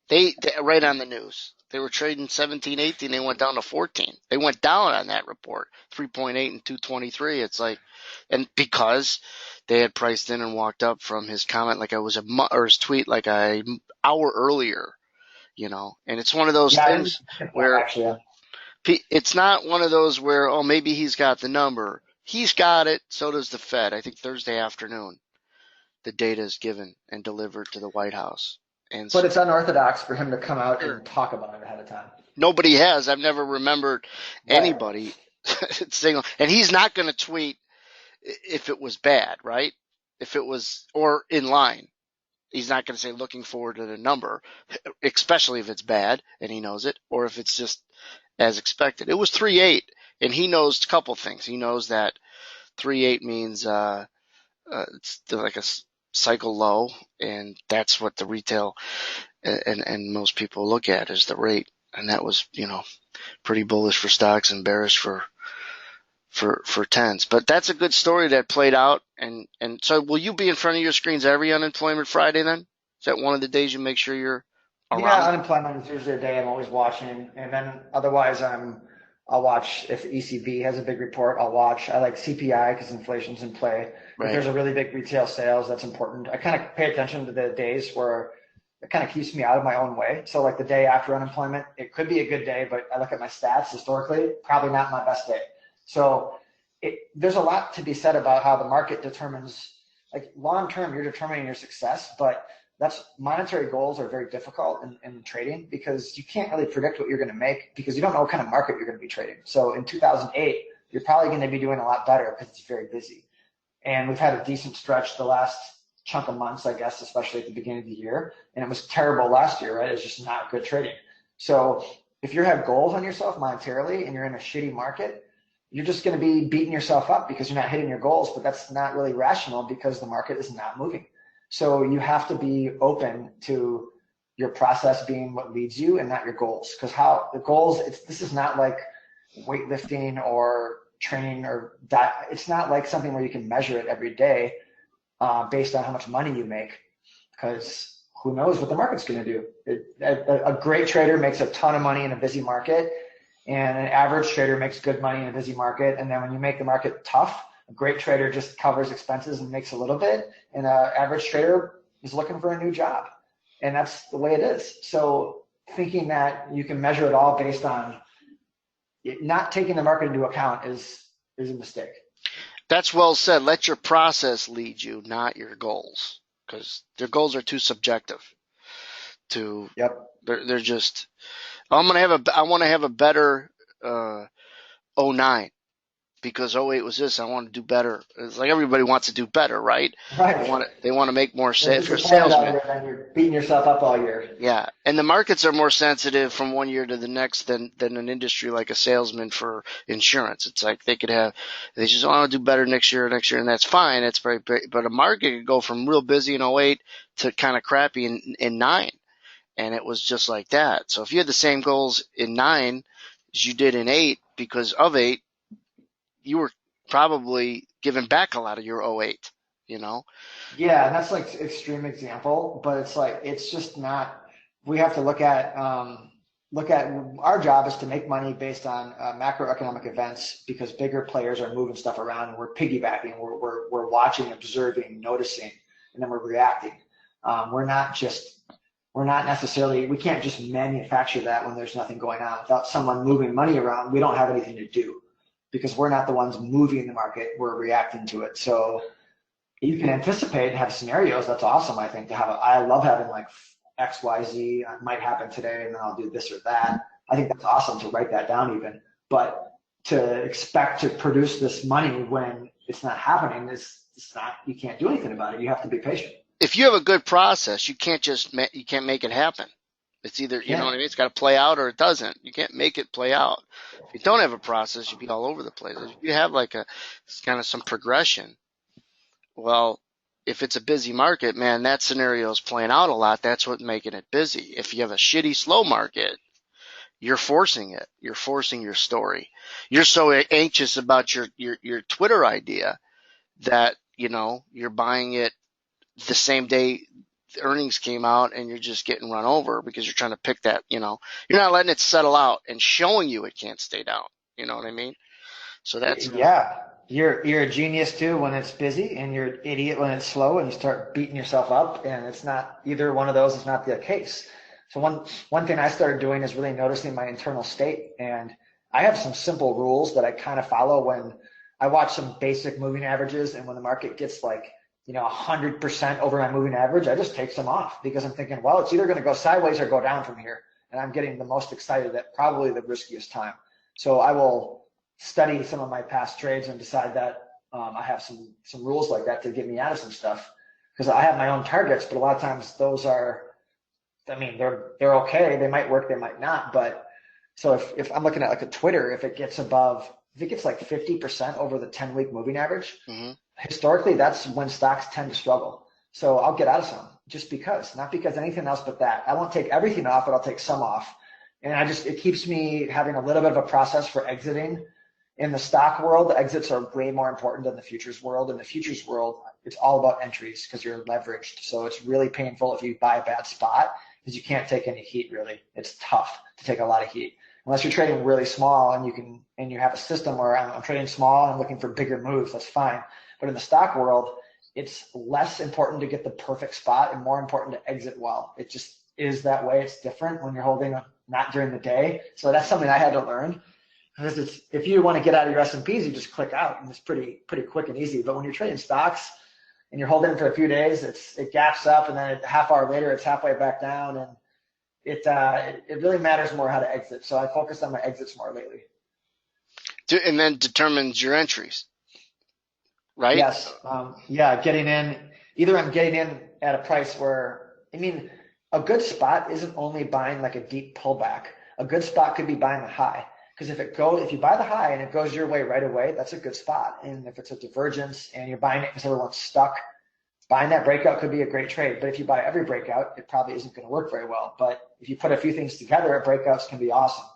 They right on the news. They were trading 17, 18. They went down to 14. They went down on that report, 3.8 and 223. It's like, and because they had priced in and walked up from his comment like I was or his tweet like an hour earlier, and it's one of those things where it's not one of those where, oh, maybe he's got the number. He's got it. So does the Fed. I think Thursday afternoon, the data is given and delivered to the White House. But it's unorthodox for him to come out and talk about it ahead of time. Nobody has. I've never remembered anybody saying, and he's not going to tweet if it was bad, right? If it was, or in line. He's not going to say looking forward to the number, especially if it's bad and he knows it, or if it's just as expected. It was 3.8, and he knows a couple things. He knows that 3.8 means it's like a cycle low, and that's what the retail and most people look at is the rate, and that was pretty bullish for stocks and bearish for tens. But that's a good story that played out, and so will you be in front of your screens every Unemployment Friday then? Is that one of the days you make sure you're around? Yeah, unemployment is usually a day I'm always watching, and then otherwise I'll watch if ECB has a big report. I like CPI because inflation's in play. Right. If there's a really big retail sales, that's important. I kind of pay attention to the days where it kind of keeps me out of my own way. So like the day after unemployment, it could be a good day, but I look at my stats historically, probably not my best day. So there's a lot to be said about how the market determines, like long term, you're determining your success, but that's monetary goals are very difficult in trading because you can't really predict what you're going to make because you don't know what kind of market you're going to be trading. So in 2008, you're probably going to be doing a lot better because it's very busy. And we've had a decent stretch the last chunk of months, I guess, especially at the beginning of the year. And it was terrible last year, right? It's just not good trading. So if you have goals on yourself monetarily and you're in a shitty market, you're just going to be beating yourself up because you're not hitting your goals, but that's not really rational because the market is not moving. So you have to be open to your process being what leads you and not your goals. Because how the goals, this is not like weightlifting or training or that. It's not like something where you can measure it every day based on how much money you make. Because who knows what the market's going to do. A great trader makes a ton of money in a busy market, and an average trader makes good money in a busy market. And then when you make the market tough, a great trader just covers expenses and makes a little bit, and an average trader is looking for a new job. And that's the way it is. So thinking that you can measure it all based on not taking the market into account is a mistake. That's well said. Let your process lead you, not your goals, because their goals are too subjective. They're just. I want to have a better 09. Because 08 was this, I want to do better. It's like everybody wants to do better, right? Right. They want to make more sales. If you're salesmen, then you're beating yourself up all year. Yeah, and the markets are more sensitive from one year to the next than an industry like a salesman for insurance. It's like they just want to do better next year, and that's fine. It's very, but a market could go from real busy in 08 to kind of crappy in 9, and it was just like that. So if you had the same goals in 9 as you did in 8 because of 8, you were probably giving back a lot of your 08, you know? Yeah, and that's like extreme example, but it's like it's just not. We have to look at our job is to make money based on macroeconomic events because bigger players are moving stuff around and we're piggybacking. We're watching, observing, noticing, and then we're reacting. We're not necessarily. We can't just manufacture that when there's nothing going on. Without someone moving money around, we don't have anything to do. Because we're not the ones moving the market, we're reacting to it. So you can anticipate and have scenarios. That's awesome, I think, to have. I love having like X, Y, Z might happen today, and then I'll do this or that. I think that's awesome to write that down even. But to expect to produce this money when it's not happening it's not. You can't do anything about it. You have to be patient. If you have a good process, you can't make it happen. It's either, you know what I mean? It's got to play out or it doesn't. You can't make it play out. If you don't have a process, you'd be all over the place. If you have like kind of some progression, well, if it's a busy market, man, that scenario is playing out a lot. That's what's making it busy. If you have a shitty, slow market, you're forcing it. You're forcing your story. You're so anxious about your Twitter idea that, you're buying it the same day the earnings came out and you're just getting run over because you're trying to pick that, you're not letting it settle out and showing you it can't stay down. You know what I mean? So that's you're a genius too when it's busy and you're an idiot when it's slow and you start beating yourself up, and it's not either one of those is not the case. So one thing I started doing is really noticing my internal state, and I have some simple rules that I kind of follow when I watch some basic moving averages, and when the market gets like 100% over my moving average, I just take some off because I'm thinking, well, it's either going to go sideways or go down from here. And I'm getting the most excited at probably the riskiest time. So I will study some of my past trades and decide that I have some rules like that to get me out of some stuff because I have my own targets, but a lot of times those are, they're okay. They might work, they might not. But so if I'm looking at like a Twitter, if it gets like 50% over the 10-week moving average, historically, that's when stocks tend to struggle. So I'll get out of some just because, not because anything else but that. I won't take everything off, but I'll take some off. And it keeps me having a little bit of a process for exiting. In the stock world, the exits are way more important than the futures world. In the futures world, it's all about entries because you're leveraged. So it's really painful if you buy a bad spot because you can't take any heat really. It's tough to take a lot of heat. Unless you're trading really small and you have a system where I'm trading small and I'm looking for bigger moves, that's fine. But in the stock world, it's less important to get the perfect spot and more important to exit well. It just is that way. It's different when you're holding not during the day. So that's something I had to learn. Because if you want to get out of your S&Ps, you just click out, and it's pretty quick and easy. But when you're trading stocks and you're holding for a few days, it gaps up, and then a half hour later, it's halfway back down, and it really matters more how to exit. So I focused on my exits more lately. And then determines your entries, right? Yes. Getting in. Either I'm getting in at a price where, a good spot isn't only buying like a deep pullback. A good spot could be buying a high. Because if you buy the high and it goes your way right away, that's a good spot. And if it's a divergence and you're buying it because everyone's stuck, buying that breakout could be a great trade. But if you buy every breakout, it probably isn't going to work very well. But if you put a few things together, breakouts can be awesome.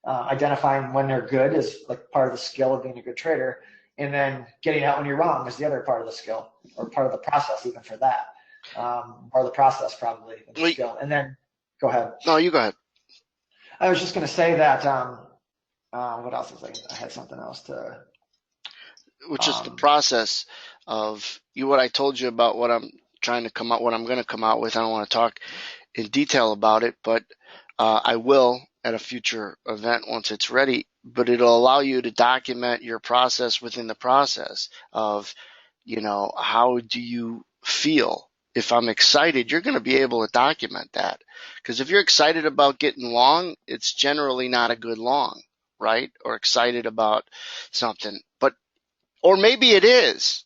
Identifying when they're good is like part of the skill of being a good trader. And then getting out when you're wrong is the other part of the skill, or part of the process even for that. Part of the process probably, the skill. And then, go ahead. No, you go ahead. I was just going to say that, what else was I had something else to. Which is the process of what I told you about what I'm trying to come out, what I'm going to come out with. I don't want to talk in detail about it, but I will at a future event once it's ready. But it'll allow you to document your process within the process of, how do you feel? If I'm excited, you're going to be able to document that. Because if you're excited about getting long, it's generally not a good long, right? Or excited about something. Or maybe it is,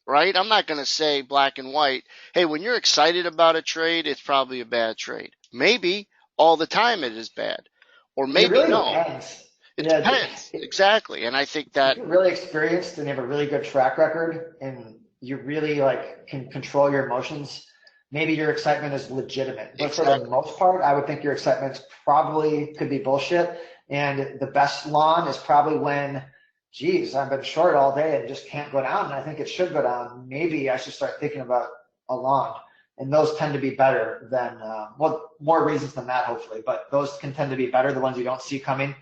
right? I'm not going to say black and white. Hey, when you're excited about a trade, it's probably a bad trade. Maybe all the time it is bad. Or maybe it really no. Depends. It depends. Exactly. And I think that if you're really experienced and you have a really good track record and you really can control your emotions, maybe your excitement is legitimate. But for the most part, I would think your excitement probably could be bullshit. And the best lawn is probably when, geez, I've been short all day and just can't go down, and I think it should go down. Maybe I should start thinking about a long. And those tend to be better than, more reasons than that, hopefully. But those can tend to be better, the ones you don't see coming,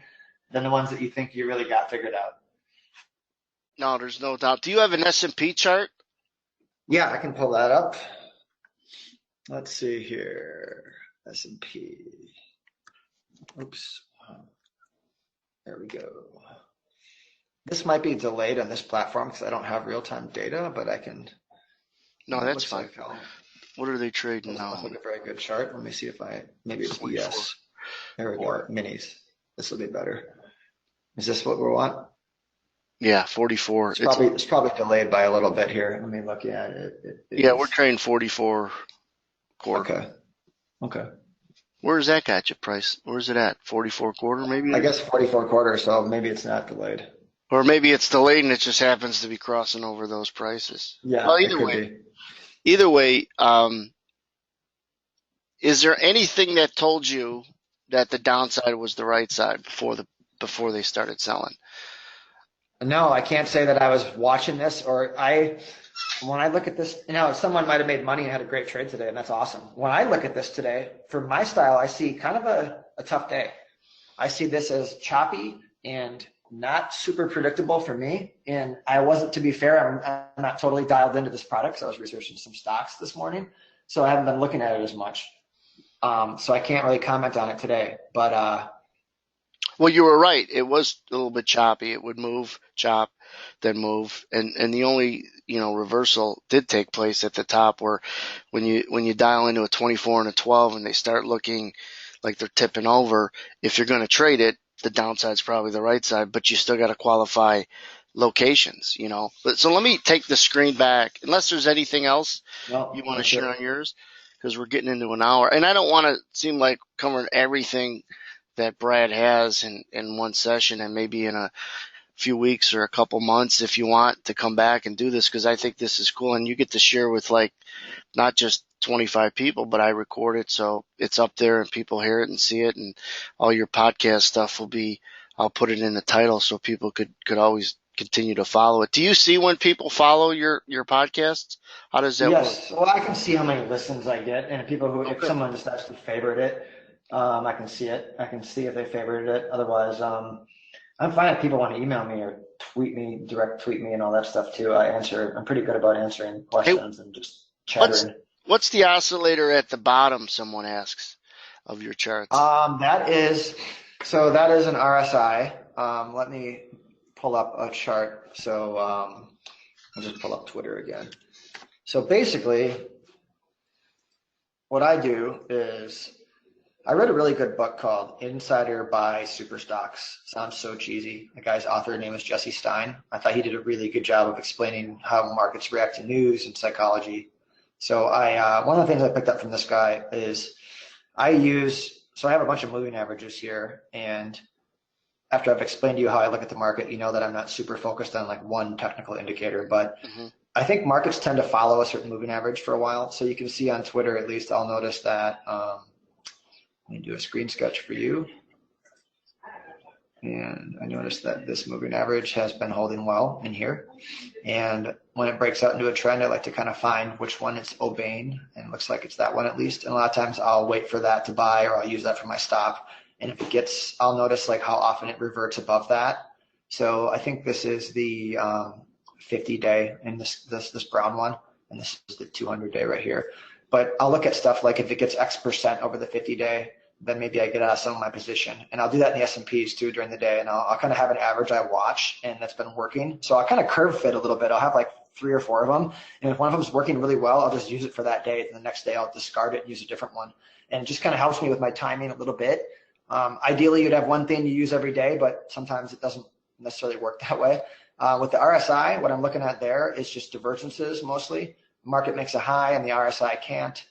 than the ones that you think you really got figured out. No, there's no doubt. Do you have an S&P chart? Yeah, I can pull that up. Let's see here. S&P. Oops. There we go. This might be delayed on this platform because I don't have real-time data, but I can. No, that's fine. What are they trading now? That's like a very good chart. Let me see if maybe it's ES. There we go. Minis. This will be better. Is this what we want? Yeah, 44. It's probably delayed by a little bit here. Let me look. Yeah, we're trading 44 quarter. Okay. Where's that got you price? Where's it at? 44 quarter maybe? I guess 44 quarter, so maybe it's not delayed. Or maybe it's delayed and it just happens to be crossing over those prices. Yeah, well, either way, is there anything that told you that the downside was the right side before they started selling? No, I can't say that I was watching this, or when I look at this, someone might have made money and had a great trade today, and that's awesome. When I look at this today, for my style, I see kind of a tough day. I see this as choppy and not super predictable for me. And I wasn't, to be fair, I'm not totally dialed into this product, so I was researching some stocks this morning, so I haven't been looking at it as much. So I can't really comment on it today, but well, you were right. It was a little bit choppy. It would move, chop, then move, and the only reversal did take place at the top, where when you dial into a 24 and a 12 and they start looking like they're tipping over, if you're going to trade it, the downside's probably the right side, but you still got to qualify locations, So let me take the screen back, unless there's anything else you want to share on yours, because we're getting into an hour, and I don't want to seem like covering everything that Brad has in one session, and maybe in a few weeks or a couple months, if you want to come back and do this, because I think this is cool, and you get to share with not just 25 people, but I record it, so it's up there and people hear it and see it, and all your podcast stuff I'll put it in the title so people could always continue to follow it. Do you see when people follow your podcasts? How does that work? Yes. Well, I can see how many listens I get, and if someone just actually favored it, I can see it. I can see if they favorited it. Otherwise, I'm fine if people want to email me or direct tweet me and all that stuff too. I'm pretty good about answering Hey, questions and just what's chattering. what's the oscillator at the bottom? Someone asks of your charts. That is an RSI. Let me pull up a chart. I'll just pull up Twitter again. So basically, what I do is I read a really good book called Insider Buy Superstocks. Sounds so cheesy. The guy's author name is Jesse Stein. I thought he did a really good job of explaining how markets react to news and psychology. So one of the things I picked up from this guy is I have a bunch of moving averages here, and after I've explained to you how I look at the market, you know that I'm not super focused on like one technical indicator, but Hmm. I think markets tend to follow a certain moving average for a while. So you can see on Twitter, at least I'll notice that. Let me do a screen sketch for you. And I noticed that this moving average has been holding well in here. And when it breaks out into a trend, I like to kind of find which one it's obeying. And it looks like it's that one at least. And a lot of times I'll wait for that to buy, or I'll use that for my stop. And if it gets, I'll notice like how often it reverts above that. So I think this is the 50-day in this brown one. And this is the 200-day right here. But I'll look at stuff like if it gets X% over the 50-day, then maybe I get out of some of my position. And I'll do that in the S&Ps too during the day. And I'll kind of have an average I watch, and that's been working. So I kind of curve fit a little bit. I'll have like 3 or 4 of them. And if one of them is working really well, I'll just use it for that day. And the next day I'll discard it and use a different one. And it just kind of helps me with my timing a little bit. Ideally, you'd have one thing you use every day, but sometimes it doesn't necessarily work that way. With the RSI, what I'm looking at there is just divergences mostly. The market makes a high and the RSI can't.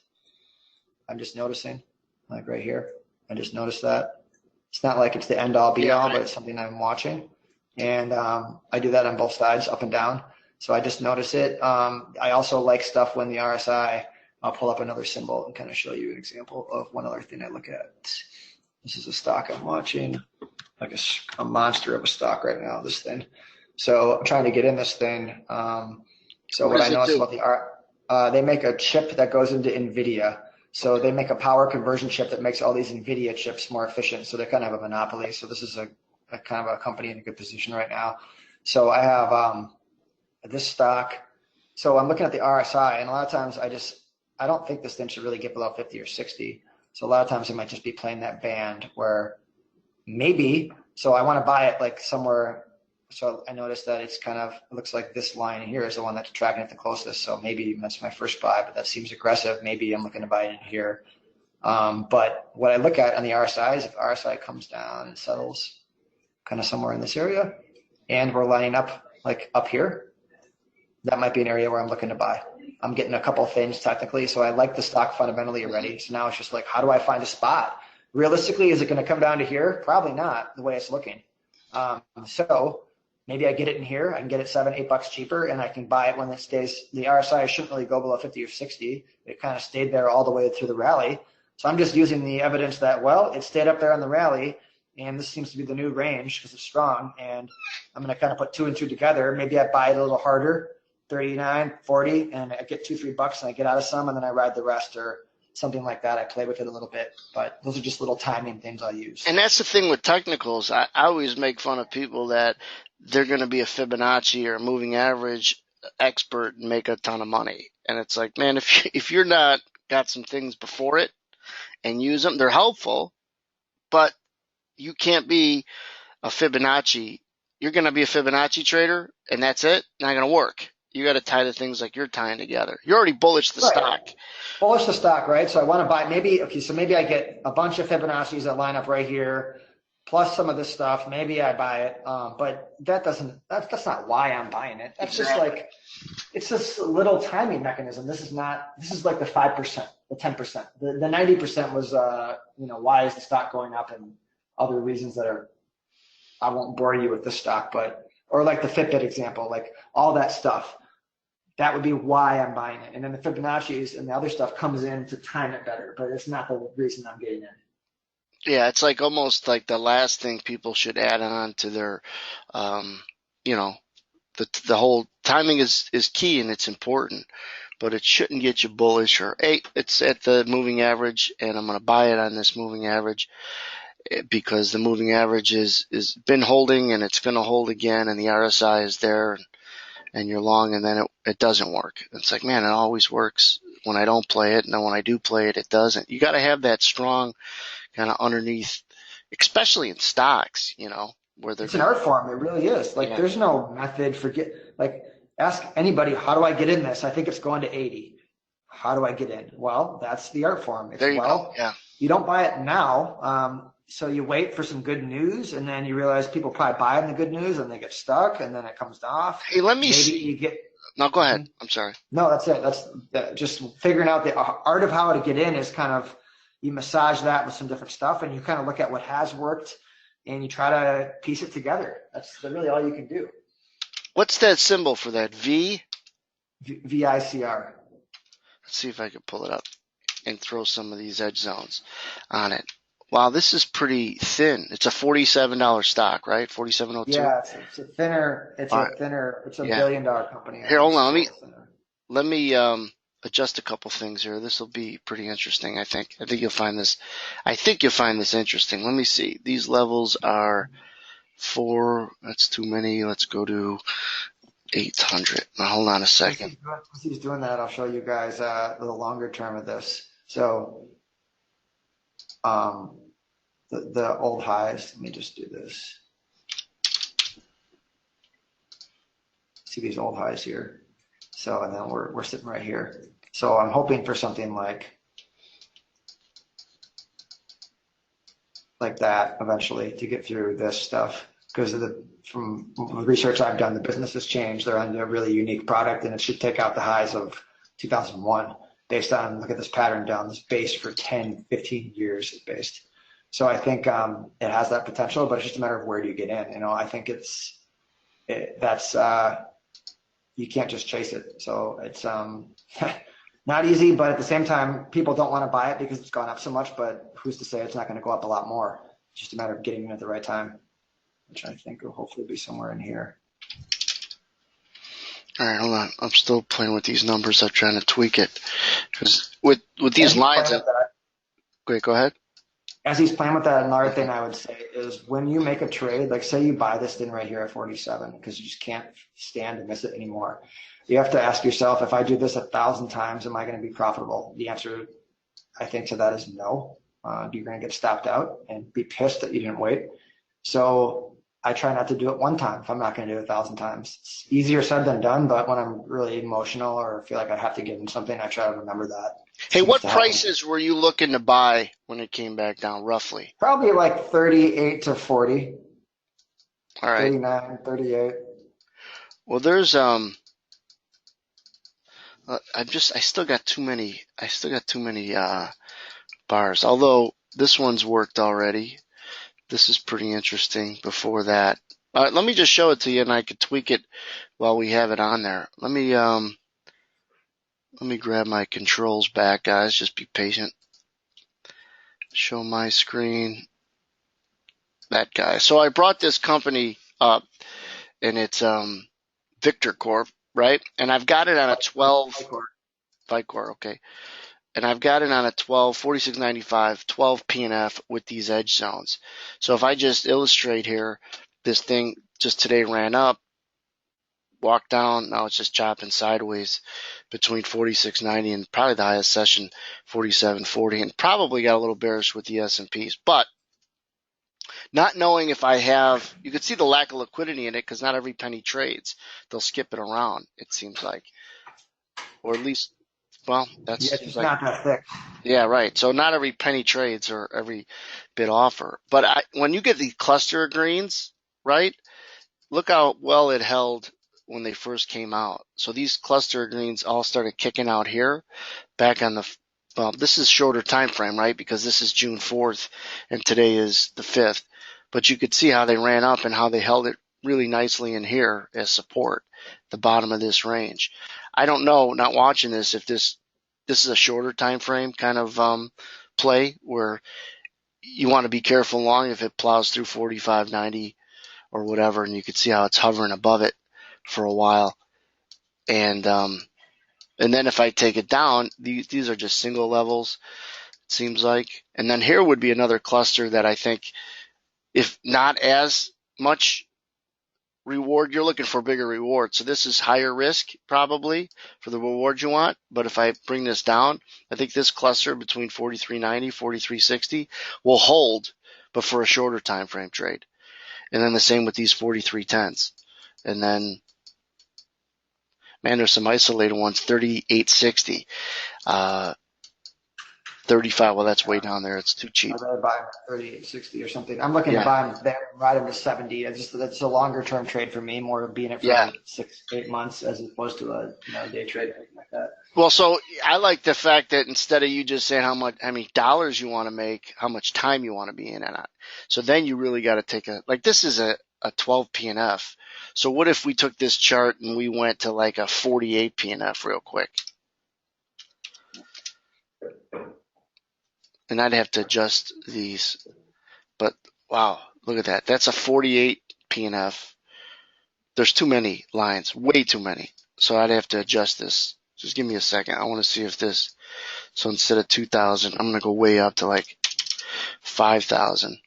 I'm just noticing, like right here. I just noticed that. It's not like it's the end all be all, but it's something I'm watching. And I do that on both sides, up and down. So I just notice it. I also like stuff when the RSI, I'll pull up another symbol and kind of show you an example of one other thing I look at. This is a stock I'm watching, like a monster of a stock right now, this thing. So I'm trying to get in this thing. So what I noticed about they make a chip that goes into NVIDIA. So they make a power conversion chip that makes all these NVIDIA chips more efficient. So they kind of have a monopoly. So this is a kind of a company in a good position right now. So I have this stock. So I'm looking at the RSI, and a lot of times I don't think this thing should really get below 50 or 60. So a lot of times I might just be playing that band where maybe, so I want to buy it like somewhere. So I noticed that it looks like this line here is the one that's tracking it the closest. So maybe that's my first buy, but that seems aggressive. Maybe I'm looking to buy it in here. But what I look at on the RSI is if RSI comes down and settles kind of somewhere in this area, and we're lining up like up here, that might be an area where I'm looking to buy. I'm getting a couple things technically. So I like the stock fundamentally already. So now it's just like, how do I find a spot? Realistically, is it going to come down to here? Probably not the way it's looking. So maybe I get it in here. I can get it $7-8 cheaper, and I can buy it when it stays. The RSI shouldn't really go below 50 or 60. It kind of stayed there all the way through the rally. So I'm just using the evidence that, well, it stayed up there on the rally, and this seems to be the new range because it's strong. And I'm going to kind of put 2 and 2 together. Maybe I buy it a little harder, 39, 40, and I get $2-3 and I get out of some, and then I ride the rest or something like that. I play with it a little bit, but those are just little timing things I'll use. And that's the thing with technicals. I always make fun of people that they're going to be a Fibonacci or a moving average expert and make a ton of money. And it's like, man, if you're not got some things before it and use them, they're helpful, but you can't be a Fibonacci. You're going to be a Fibonacci trader, and that's it. Not going to work. You got to tie the things like you're tying together. You're already bullish the stock. Bullish the stock, right? So I want to buy maybe I get a bunch of Fibonacci's that line up right here, plus some of this stuff. Maybe I buy it, but that's not why I'm buying it. That's just like it's this little timing mechanism. This is like the 5%, the 10%, the 90% was why is the stock going up and other reasons I won't bore you with the stock, or like the Fitbit example, like all that stuff. That would be why I'm buying it. And then the Fibonacci's and the other stuff comes in to time it better, but it's not the reason I'm getting in. Yeah, it's like almost like the last thing people should add on to their, the whole timing is key and it's important, but it shouldn't get you bullish or, hey, it's at the moving average and I'm going to buy it on this moving average. because the moving average is been holding and it's going to hold again, and the RSI is there, and you're long, and then it doesn't work. It's like, man, it always works when I don't play it, and then when I do play it, it doesn't. You got to have that strong kind of underneath, especially in stocks, where they're It's an going to, art form. It really is. Like yeah, there's no method for ask anybody, how do I get in this? I think it's going to 80. How do I get in? Well, that's the art form. there you go. Yeah. You don't buy it now. So you wait for some good news, and then you realize people probably buy the good news and they get stuck, and then it comes off. Hey, let me Maybe see. you get. No, go ahead. I'm sorry. No, that's it. Just figuring out the art of how to get in is kind of, you massage that with some different stuff, and you kind of look at what has worked and you try to piece it together. That's really all you can do. What's that symbol for that? V? VICR. Let's see if I can pull it up and throw some of these edge zones on it. Wow, this is pretty thin. It's a $47 stock, right? 47.02. Yeah, it's a thinner. It's a $1 billion company. Here, hold on. Let me adjust a couple things here. This will be pretty interesting, I think. I think you'll find this interesting. Let me see. These levels are 4. That's too many. Let's go to 800. Now, hold on a second. As he's doing that, I'll show you guys the longer term of this. So, the old highs. Let me just do this. See these old highs here. So, and then we're sitting right here. So I'm hoping for something like that eventually to get through this stuff, because from the research I've done, the business has changed. They're on a really unique product, and it should take out the highs of 2001 based on, look at this pattern down, this base for 10, 15 years is based. So I think it has that potential, but it's just a matter of where do you get in. I think you can't just chase it. So it's not easy, but at the same time, people don't want to buy it because it's gone up so much, but who's to say it's not going to go up a lot more? It's just a matter of getting in at the right time, which I think will hopefully be somewhere in here. All right, hold on. I'm still playing with these numbers. I'm trying to tweak it because with these lines. Great, go ahead. As he's playing with that, another thing I would say is when you make a trade, like say you buy this thing right here at 47 because you just can't stand to miss it anymore. You have to ask yourself, if I do this 1,000 times, am I going to be profitable? The answer, I think, to that is no. You're going to get stopped out and be pissed that you didn't wait. So I try not to do it one time if I'm not going to do it 1,000 times. It's easier said than done, but when I'm really emotional or feel like I have to give them something, I try to remember that. Hey, what prices were you looking to buy when it came back down, roughly? Probably like 38 to 40. All right. 39, 38. Well, there's I still got too many bars. Although this one's worked already. This is pretty interesting before that. Let me just show it to you, and I could tweak it while we have it on there. Let me grab my controls back, guys. Just be patient. Show my screen. That guy. So I brought this company up, and it's Victor Corp, right? And I've got it on a 12. Vicor, okay. And I've got it on a 12, 46.95, 12 PNF with these edge zones. So if I just illustrate here, this thing just today ran up, walked down, now it's just chopping sideways between 46.90 and probably the highest session 47.40, and probably got a little bearish with the S&Ps. But not knowing if I have, you could see the lack of liquidity in it because not every penny trades. They'll skip it around, it seems like. Or at least, well, that's it's like, not that thick. Yeah, right. So not every penny trades or every bid offer. But when you get the cluster of greens, right, look how well it held when they first came out. So these cluster of greens all started kicking out here back on this is shorter time frame, right, because this is June 4th and today is the 5th. But you could see how they ran up and how they held it really nicely in here as support, the bottom of this range. I don't know, not watching this, if this is a shorter time frame kind of play where you want to be careful long if it plows through 45.90 or whatever, and you could see how it's hovering above it for a while. And then if I take it down, these are just single levels. seems like. And then here would be another cluster that I think, if not as much reward, you're looking for bigger reward. So this is higher risk probably for the reward you want. But if I bring this down, I think this cluster between 43.90, 43.60 will hold, but for a shorter time frame trade. And then the same with these 43.10s. And then, man, there's some isolated ones, 38.60. 35, well, that's way down there. It's too cheap. I'd rather buy them at 38.60 or something. I'm looking to buy them there, ride them to 70. That's a longer term trade for me, more of being it for like 6-8 months as opposed to a day trade or anything like that. Well, so I like the fact that instead of you just saying how many dollars you want to make, how much time you want to be in and out. So then you really got to take this is a 12 PNF. So what if we took this chart and we went to like a 48 PNF real quick? And I'd have to adjust these. But wow, look at that. That's a 48 PNF. There's too many lines, way too many. So I'd have to adjust this. Just give me a second. I want to see if this, so instead of 2,000, I'm going to go way up to like 5,000.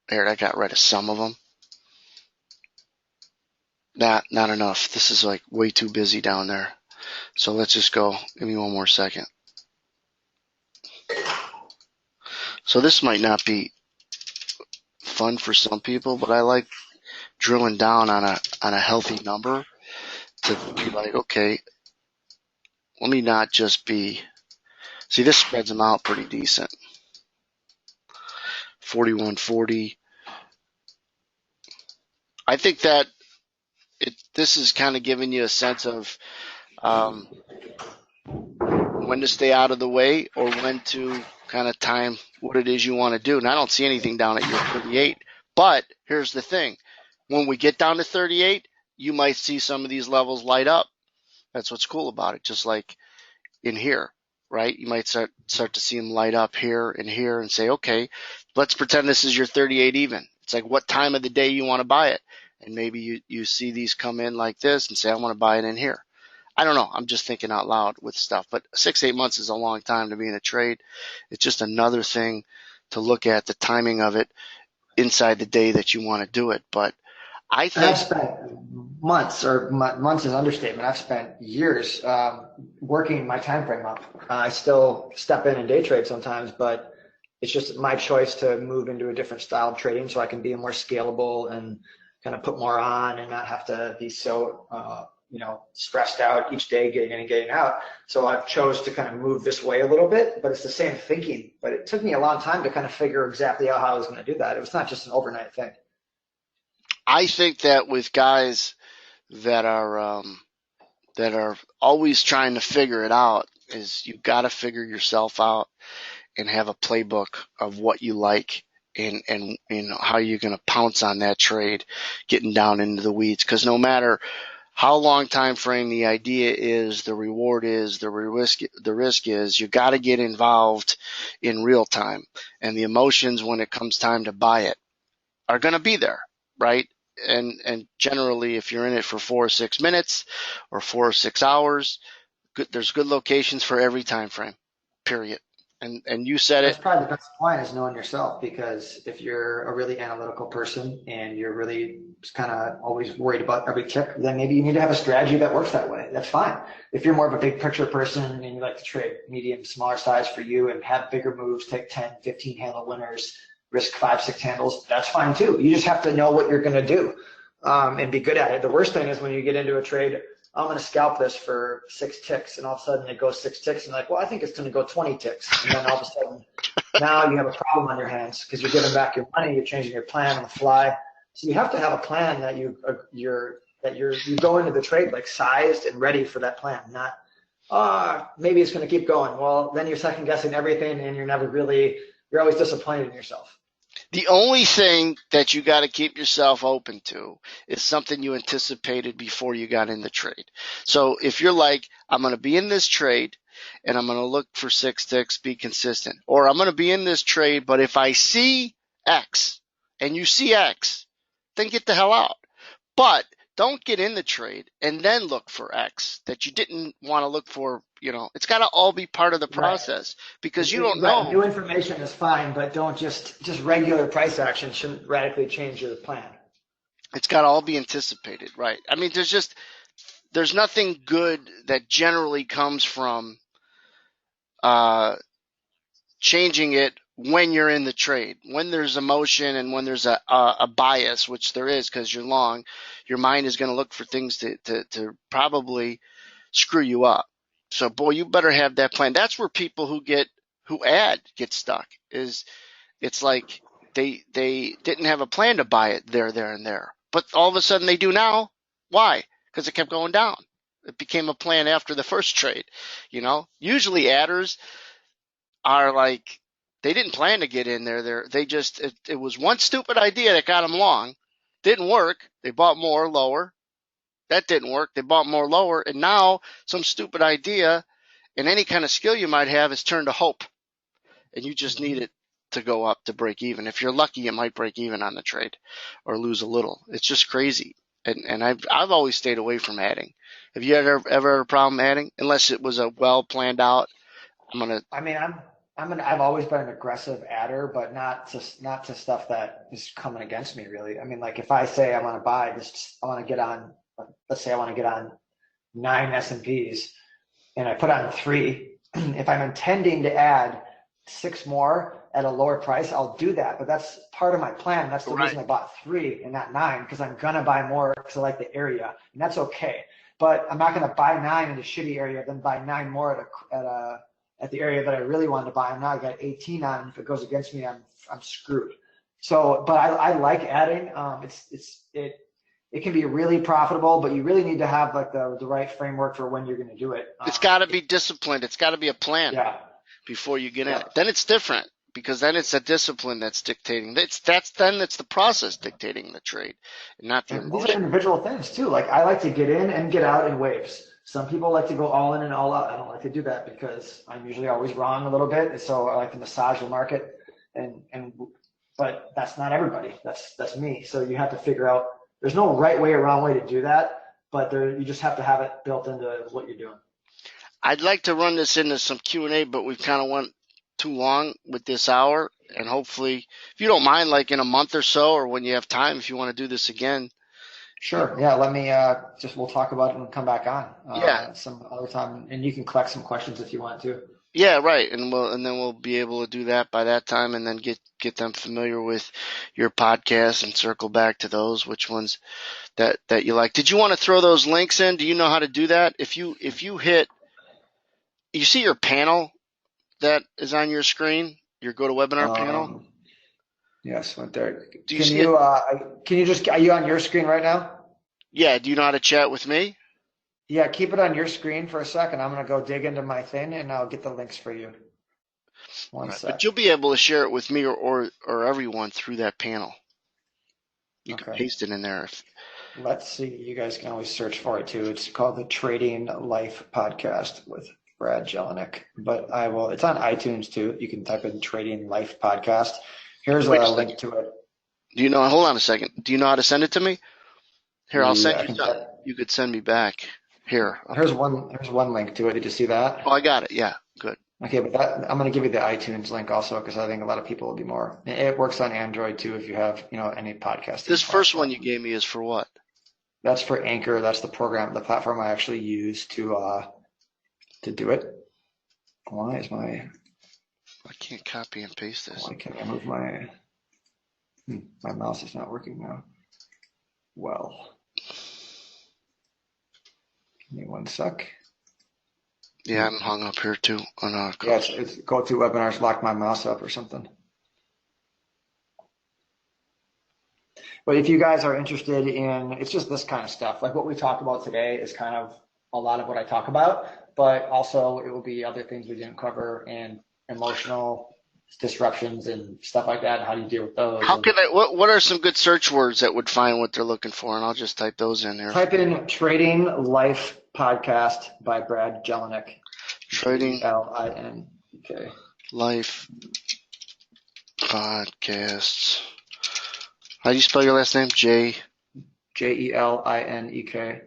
There, I got rid of some of them. Not enough. This is like way too busy down there. So let's just go. Give me one more second. So this might not be fun for some people, but I like drilling down on a healthy number to be like, okay, let me not just be. See, this spreads them out pretty decent. 41.40. I think that this is kind of giving you a sense of when to stay out of the way or when to kind of time what it is you want to do. And I don't see anything down at your 38. But here's the thing. When we get down to 38, you might see some of these levels light up. That's what's cool about it. Just like in here, right? You might start to see them light up here and say, okay, let's pretend this is your 38 even. It's like what time of the day you want to buy it. And maybe you see these come in like this and say, I want to buy it in here. I don't know. I'm just thinking out loud with stuff. But 6-8 months is a long time to be in a trade. It's just another thing to look at, the timing of it inside the day that you want to do it. But I think I've spent months, or months is an understatement. I've spent years working my time frame up. I still step in and day trade sometimes, but it's just my choice to move into a different style of trading so I can be more scalable and kind of put more on and not have to be so stressed out each day getting in and getting out. So I've chose to kind of move this way a little bit, but it's the same thinking. But it took me a long time to kind of figure exactly out how I was going to do that. It was not just an overnight thing. I think that with guys that are always trying to figure it out, is you got to figure yourself out and have a playbook of what you like and how you're going to pounce on that trade, getting down into the weeds. Because no matter how long time frame the idea is, the reward is, the risk is, you got to get involved in real time. And the emotions when it comes time to buy it are going to be there, right? And generally, if you're in it for 4 or 6 minutes or 4 or 6 hours, there's good locations for every time frame, period. And you said That's it. probably the best point is knowing yourself, because if you're a really analytical person and you're really kind of always worried about every tick, then maybe you need to have a strategy that works that way. That's fine. If you're more of a big picture person and you like to trade medium, smaller size for you and have bigger moves, take 10, 15 handle winners, risk 5, 6 handles, that's fine too. You just have to know what you're going to do and be good at it. The worst thing is when you get into a trade, I'm going to scalp this for 6 ticks, and all of a sudden it goes 6 ticks, and you're like, well, I think it's going to go 20 ticks. And then all of a sudden, now you have a problem on your hands because you're giving back your money, you're changing your plan on the fly. So you have to have a plan that you go into the trade like sized and ready for that plan, not maybe it's going to keep going. Well, then you're second guessing everything, and you're always disappointed in yourself. The only thing that you got to keep yourself open to is something you anticipated before you got in the trade. So if you're like, I'm going to be in this trade and I'm going to look for 6 ticks, be consistent, or I'm going to be in this trade, but if I see X and you see X, then get the hell out. But don't get in the trade and then look for X that you didn't want to look for. It's got to all be part of the Right. process because you don't Right. know. New information is fine, but don't just regular price action shouldn't radically change your plan. It's got to all be anticipated, right? I mean, there's nothing good that generally comes from changing it when you're in the trade. When there's emotion and when there's a bias, which there is because you're long, your mind is going to look for things to probably screw you up. So, boy, you better have that plan. That's where people who get stuck. It's like they didn't have a plan to buy it there, and there, but all of a sudden they do now. Why? Because it kept going down. It became a plan after the first trade. Usually adders are like they didn't plan to get in there. It was one stupid idea that got them long. Didn't work. They bought more lower. That didn't work. They bought more lower, and now some stupid idea and any kind of skill you might have is turned to hope, and you just need it to go up to break even. If you're lucky, you might break even on the trade or lose a little. It's just crazy. And I've always stayed away from adding. Have you ever had a problem adding? Unless it was a well planned out. I've always been an aggressive adder, but not to stuff that is coming against me really. I mean, like if I say I want to buy this, I want to get on. Let's say I want to get on 9 S&Ps, and I put on 3. If I'm intending to add 6 more at a lower price, I'll do that. But that's part of my plan. That's the reason I bought 3 and not 9, because I'm gonna buy more because I like the area, and that's okay. But I'm not gonna buy 9 in a shitty area, then buy 9 more at the area that I really wanted to buy. I'm now got 18 on. If it goes against me, I'm screwed. So, but I like adding. It can be really profitable, but you really need to have like the right framework for when you're going to do it. It's got to be disciplined. It's got to be a plan before you get in. Then it's different because then it's a discipline that's dictating. It's the process dictating the trade, and not the emotion. These are individual things too. Like I like to get in and get out in waves. Some people like to go all in and all out. I don't like to do that because I'm usually always wrong a little bit. And so I like to massage the market, but that's not everybody. That's me. So you have to figure out. There's no right way or wrong way to do that, but you just have to have it built into what you're doing. I'd like to run this into some Q&A, but we've kind of went too long with this hour, and hopefully, if you don't mind, like in a month or so, or when you have time, if you want to do this again. Sure. Yeah. Let me we'll talk about it and come back on some other time, and you can collect some questions if you want to. Yeah, right. And then we'll be able to do that by that time, and then get them familiar with your podcast and circle back to those, which ones that you like. Did you want to throw those links in? Do you know how to do that? If you hit, you see your panel that is on your screen, your GoToWebinar panel? Yes, right there. Can you just, are you on your screen right now? Yeah. Do you know how to chat with me? Yeah, keep it on your screen for a second. I'm going to go dig into my thing and I'll get the links for you. One sec. But you'll be able to share it with me or everyone through that panel. You can paste it in there. Let's see. You guys can always search for it too. It's called the Trading Life Podcast with Brad Jelinek. But it's on iTunes too. You can type in Trading Life Podcast. Here's a link to it. Hold on a second. Do you know how to send it to me? Here, I'll send you something. You could send me back. Here. Here's one link to it. Did you see that? Oh, I got it. Yeah, good. Okay, but I'm going to give you the iTunes link also because I think a lot of people will be more. It works on Android too if you have any podcast. This first one you gave me is for what? That's for Anchor. That's the platform I actually use to do it. Why is I can't copy and paste this. Why can't I move my mouse is not working now. Well. Give me one sec. Yeah, I'm hung up here too. It's GoToWebinars locked my mouse up or something. But if you guys are interested in, it's just this kind of stuff. Like what we talked about today is kind of a lot of what I talk about, but also it will be other things we didn't cover and emotional disruptions and stuff like that. How do you deal with those? What are some good search words that would find what they're looking for? And I'll just type those in here. Type in Trading Life Podcast by Brad Jelinek. Trading L-I-N-K. Life Podcasts. How do you spell your last name? JELINEK. EK.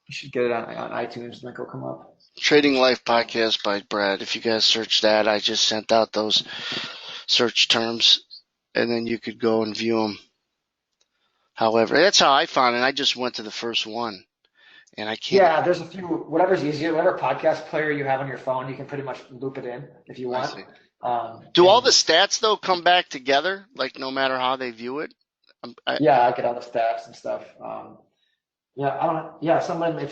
You should get it on iTunes, and then it'll come up. Trading Life Podcast by Brad. If you guys search that, I just sent out those search terms, and then you could go and view them. However, that's how I found it. I just went to the first one, and I can't. Yeah, there's a few, whatever's easier, whatever podcast player you have on your phone, you can pretty much loop it in if you want. Do all the stats, though, come back together, like no matter how they view it? Yeah, I get all the stats and stuff. Yeah, I don't. Yeah, if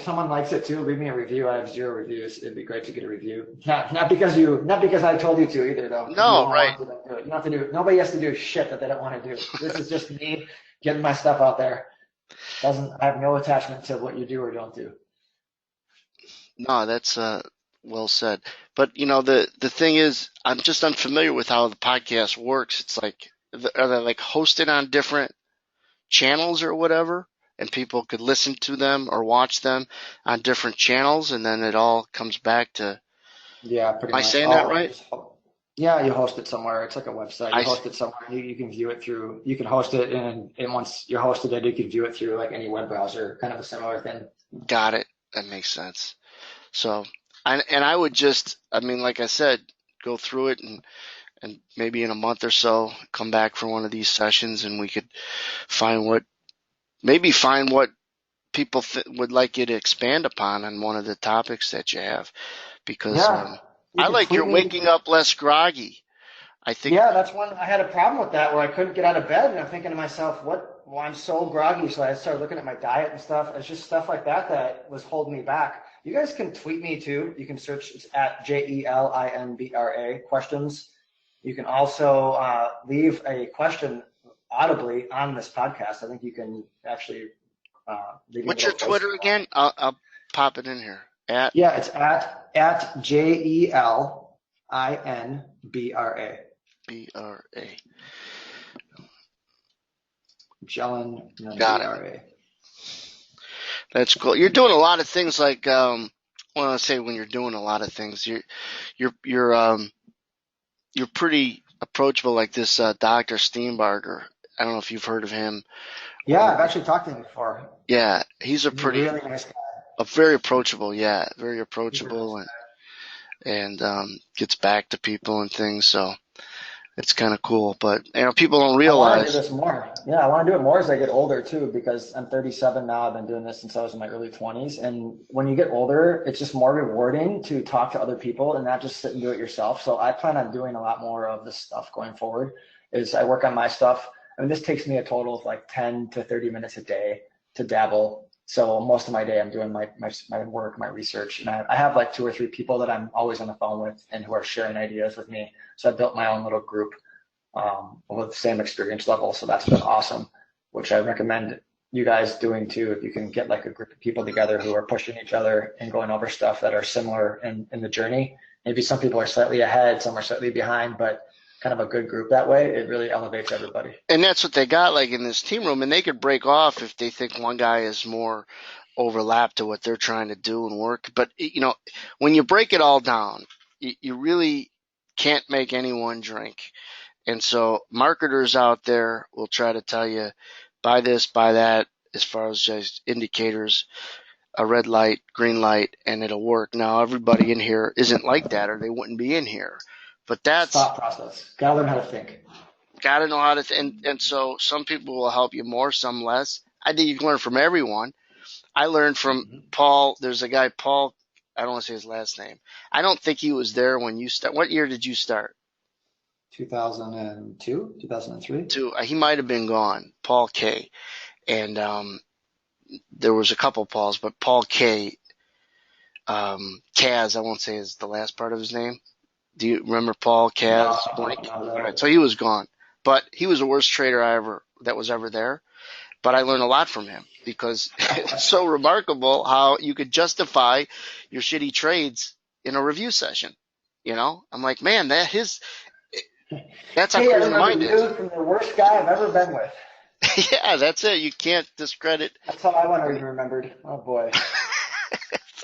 someone likes it too, leave me a review. I have 0 reviews. It'd be great to get a review. Not because I told you to either, though. No, right. You don't have to do. Nobody has to do shit that they don't want to do. This is just me getting my stuff out there. I have no attachment to what you do or don't do. No, that's well said. But the thing is, I'm just unfamiliar with how the podcast works. It's like, are they like hosted on different channels or whatever, and people could listen to them or watch them on different channels, and then it all comes back to. Yeah, pretty much. Am I saying that right? Yeah, you host it somewhere. It's like a website. You host it somewhere. You can view it through. You can host it, and once you hosted it, you can view it through like any web browser. Kind of a similar thing. Got it. That makes sense. So, and I would just, like I said, go through it and maybe in a month or so come back for one of these sessions, and we could find what people would like you to expand upon on one of the topics that you have, because I like your waking up less groggy. I think. Yeah, that's one. I had a problem with that where I couldn't get out of bed, and I'm thinking to myself, well, I'm so groggy. So I started looking at my diet and stuff. It's just stuff like that was holding me back. You guys can tweet me too. You can search, it's at JELINBRA questions. You can also leave a question audibly on this podcast. I think you can actually leave. What's your Twitter again? I'll pop it in here. It's at JELINBRA. BRA. Jellin. Got it. That's cool. You're doing a lot of things like, when you're doing a lot of things, you're pretty approachable, like this Dr. Steenbarger. I don't know if you've heard of him. Yeah, I've actually talked to him before. Yeah, he's a really nice guy. Very approachable. Yeah, very approachable, and gets back to people and things. So it's kind of cool. But people don't realize. I want to do this more. Yeah, I want to do it more as I get older too, because I'm 37 now. I've been doing this since I was in my early 20s. And when you get older, it's just more rewarding to talk to other people and not just sit and do it yourself. So I plan on doing a lot more of this stuff going forward. Is I work on my stuff. This takes me a total of like 10 to 30 minutes a day to dabble. So most of my day I'm doing my work, my research, and I have like 2 or 3 people that I'm always on the phone with and who are sharing ideas with me. So I built my own little group with the same experience level. So that's been awesome, which I recommend you guys doing too. If you can get like a group of people together who are pushing each other and going over stuff that are similar in the journey. Maybe some people are slightly ahead, some are slightly behind, but kind of a good group that way. It really elevates everybody. And that's what they got like in this team room, and they could break off if they think one guy is more overlapped to what they're trying to do and work. But when you break it all down, you really can't make anyone drink. And so marketers out there will try to tell you, buy this, buy that, as far as just indicators, a red light, green light, and it'll work. Now, everybody in here isn't like that, or they wouldn't be in here. But that's thought process. Gotta learn how to think. Gotta know how to and so some people will help you more, some less. I think you can learn from everyone. I learned from Paul. There's a guy, Paul, I don't want to say his last name. I don't think he was there when you start. What year did you start? 2002, 2003. He might have been gone. Paul K. And there was a couple Pauls, but Paul K. Kaz, I won't say is the last part of his name. Do you remember Paul Kaz? No. All right, so he was gone, but he was the worst trader that was ever there. But I learned a lot from him because it's so remarkable how you could justify your shitty trades in a review session. I'm like, man, that's how clear the mind is. From the worst guy I've ever been with. Yeah, that's it. You can't discredit. That's how I want to be remembered. Oh boy.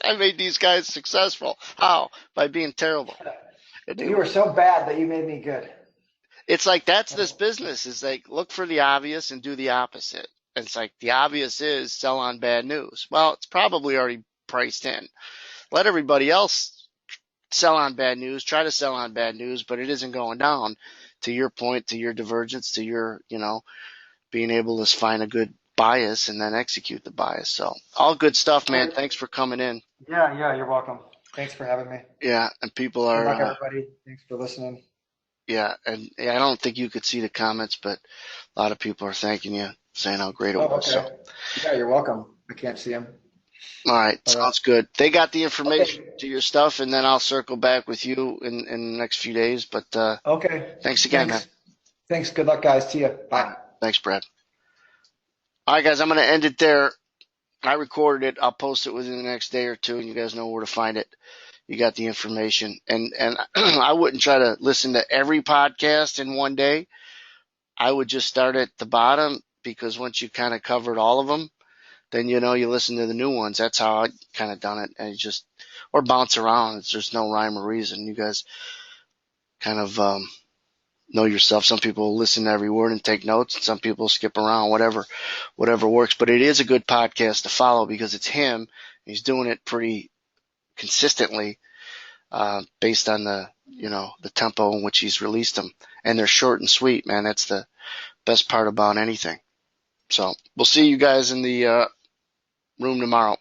I made these guys successful. How? By being terrible. You were so bad that you made me good. It's like that's this business. It's like look for the obvious and do the opposite. It's like the obvious is sell on bad news. Well, it's probably already priced in. Let everybody else sell on bad news, try to sell on bad news, but it isn't going down. To your point, to your divergence, to your, being able to find a good bias and then execute the bias. So all good stuff, man. Thanks for coming in. Yeah, you're welcome. Thanks for having me. Yeah, and people Good are, luck, everybody. Thanks for listening. yeah, and I don't think you could see the comments, but a lot of people are thanking you, saying how great it was. Okay. So, Yeah, you're welcome. I can't see them. all right, sounds good. They got the information Okay. to your stuff, and then I'll circle back with you in the next few days. But Okay. thanks again, man. Thanks. Good luck, guys. See you. All Bye. right, thanks, Brad. All right, guys, I'm going to end it there. I recorded it. I'll post it within the next day or two, and you guys know where to find it. You got the information, and I wouldn't try to listen to every podcast in one day. I would just start at the bottom, because once you kind of covered all of them, then you listen to the new ones. That's how I kind of done it, and you just or bounce around. There's no rhyme or reason. You guys kind of know yourself. Some people listen to every word and take notes, and some people skip around. Whatever works. But it is a good podcast to follow because it's him. He's doing it pretty consistently, based on the tempo in which he's released them, and they're short and sweet, man. That's the best part about anything. So we'll see you guys in the room tomorrow.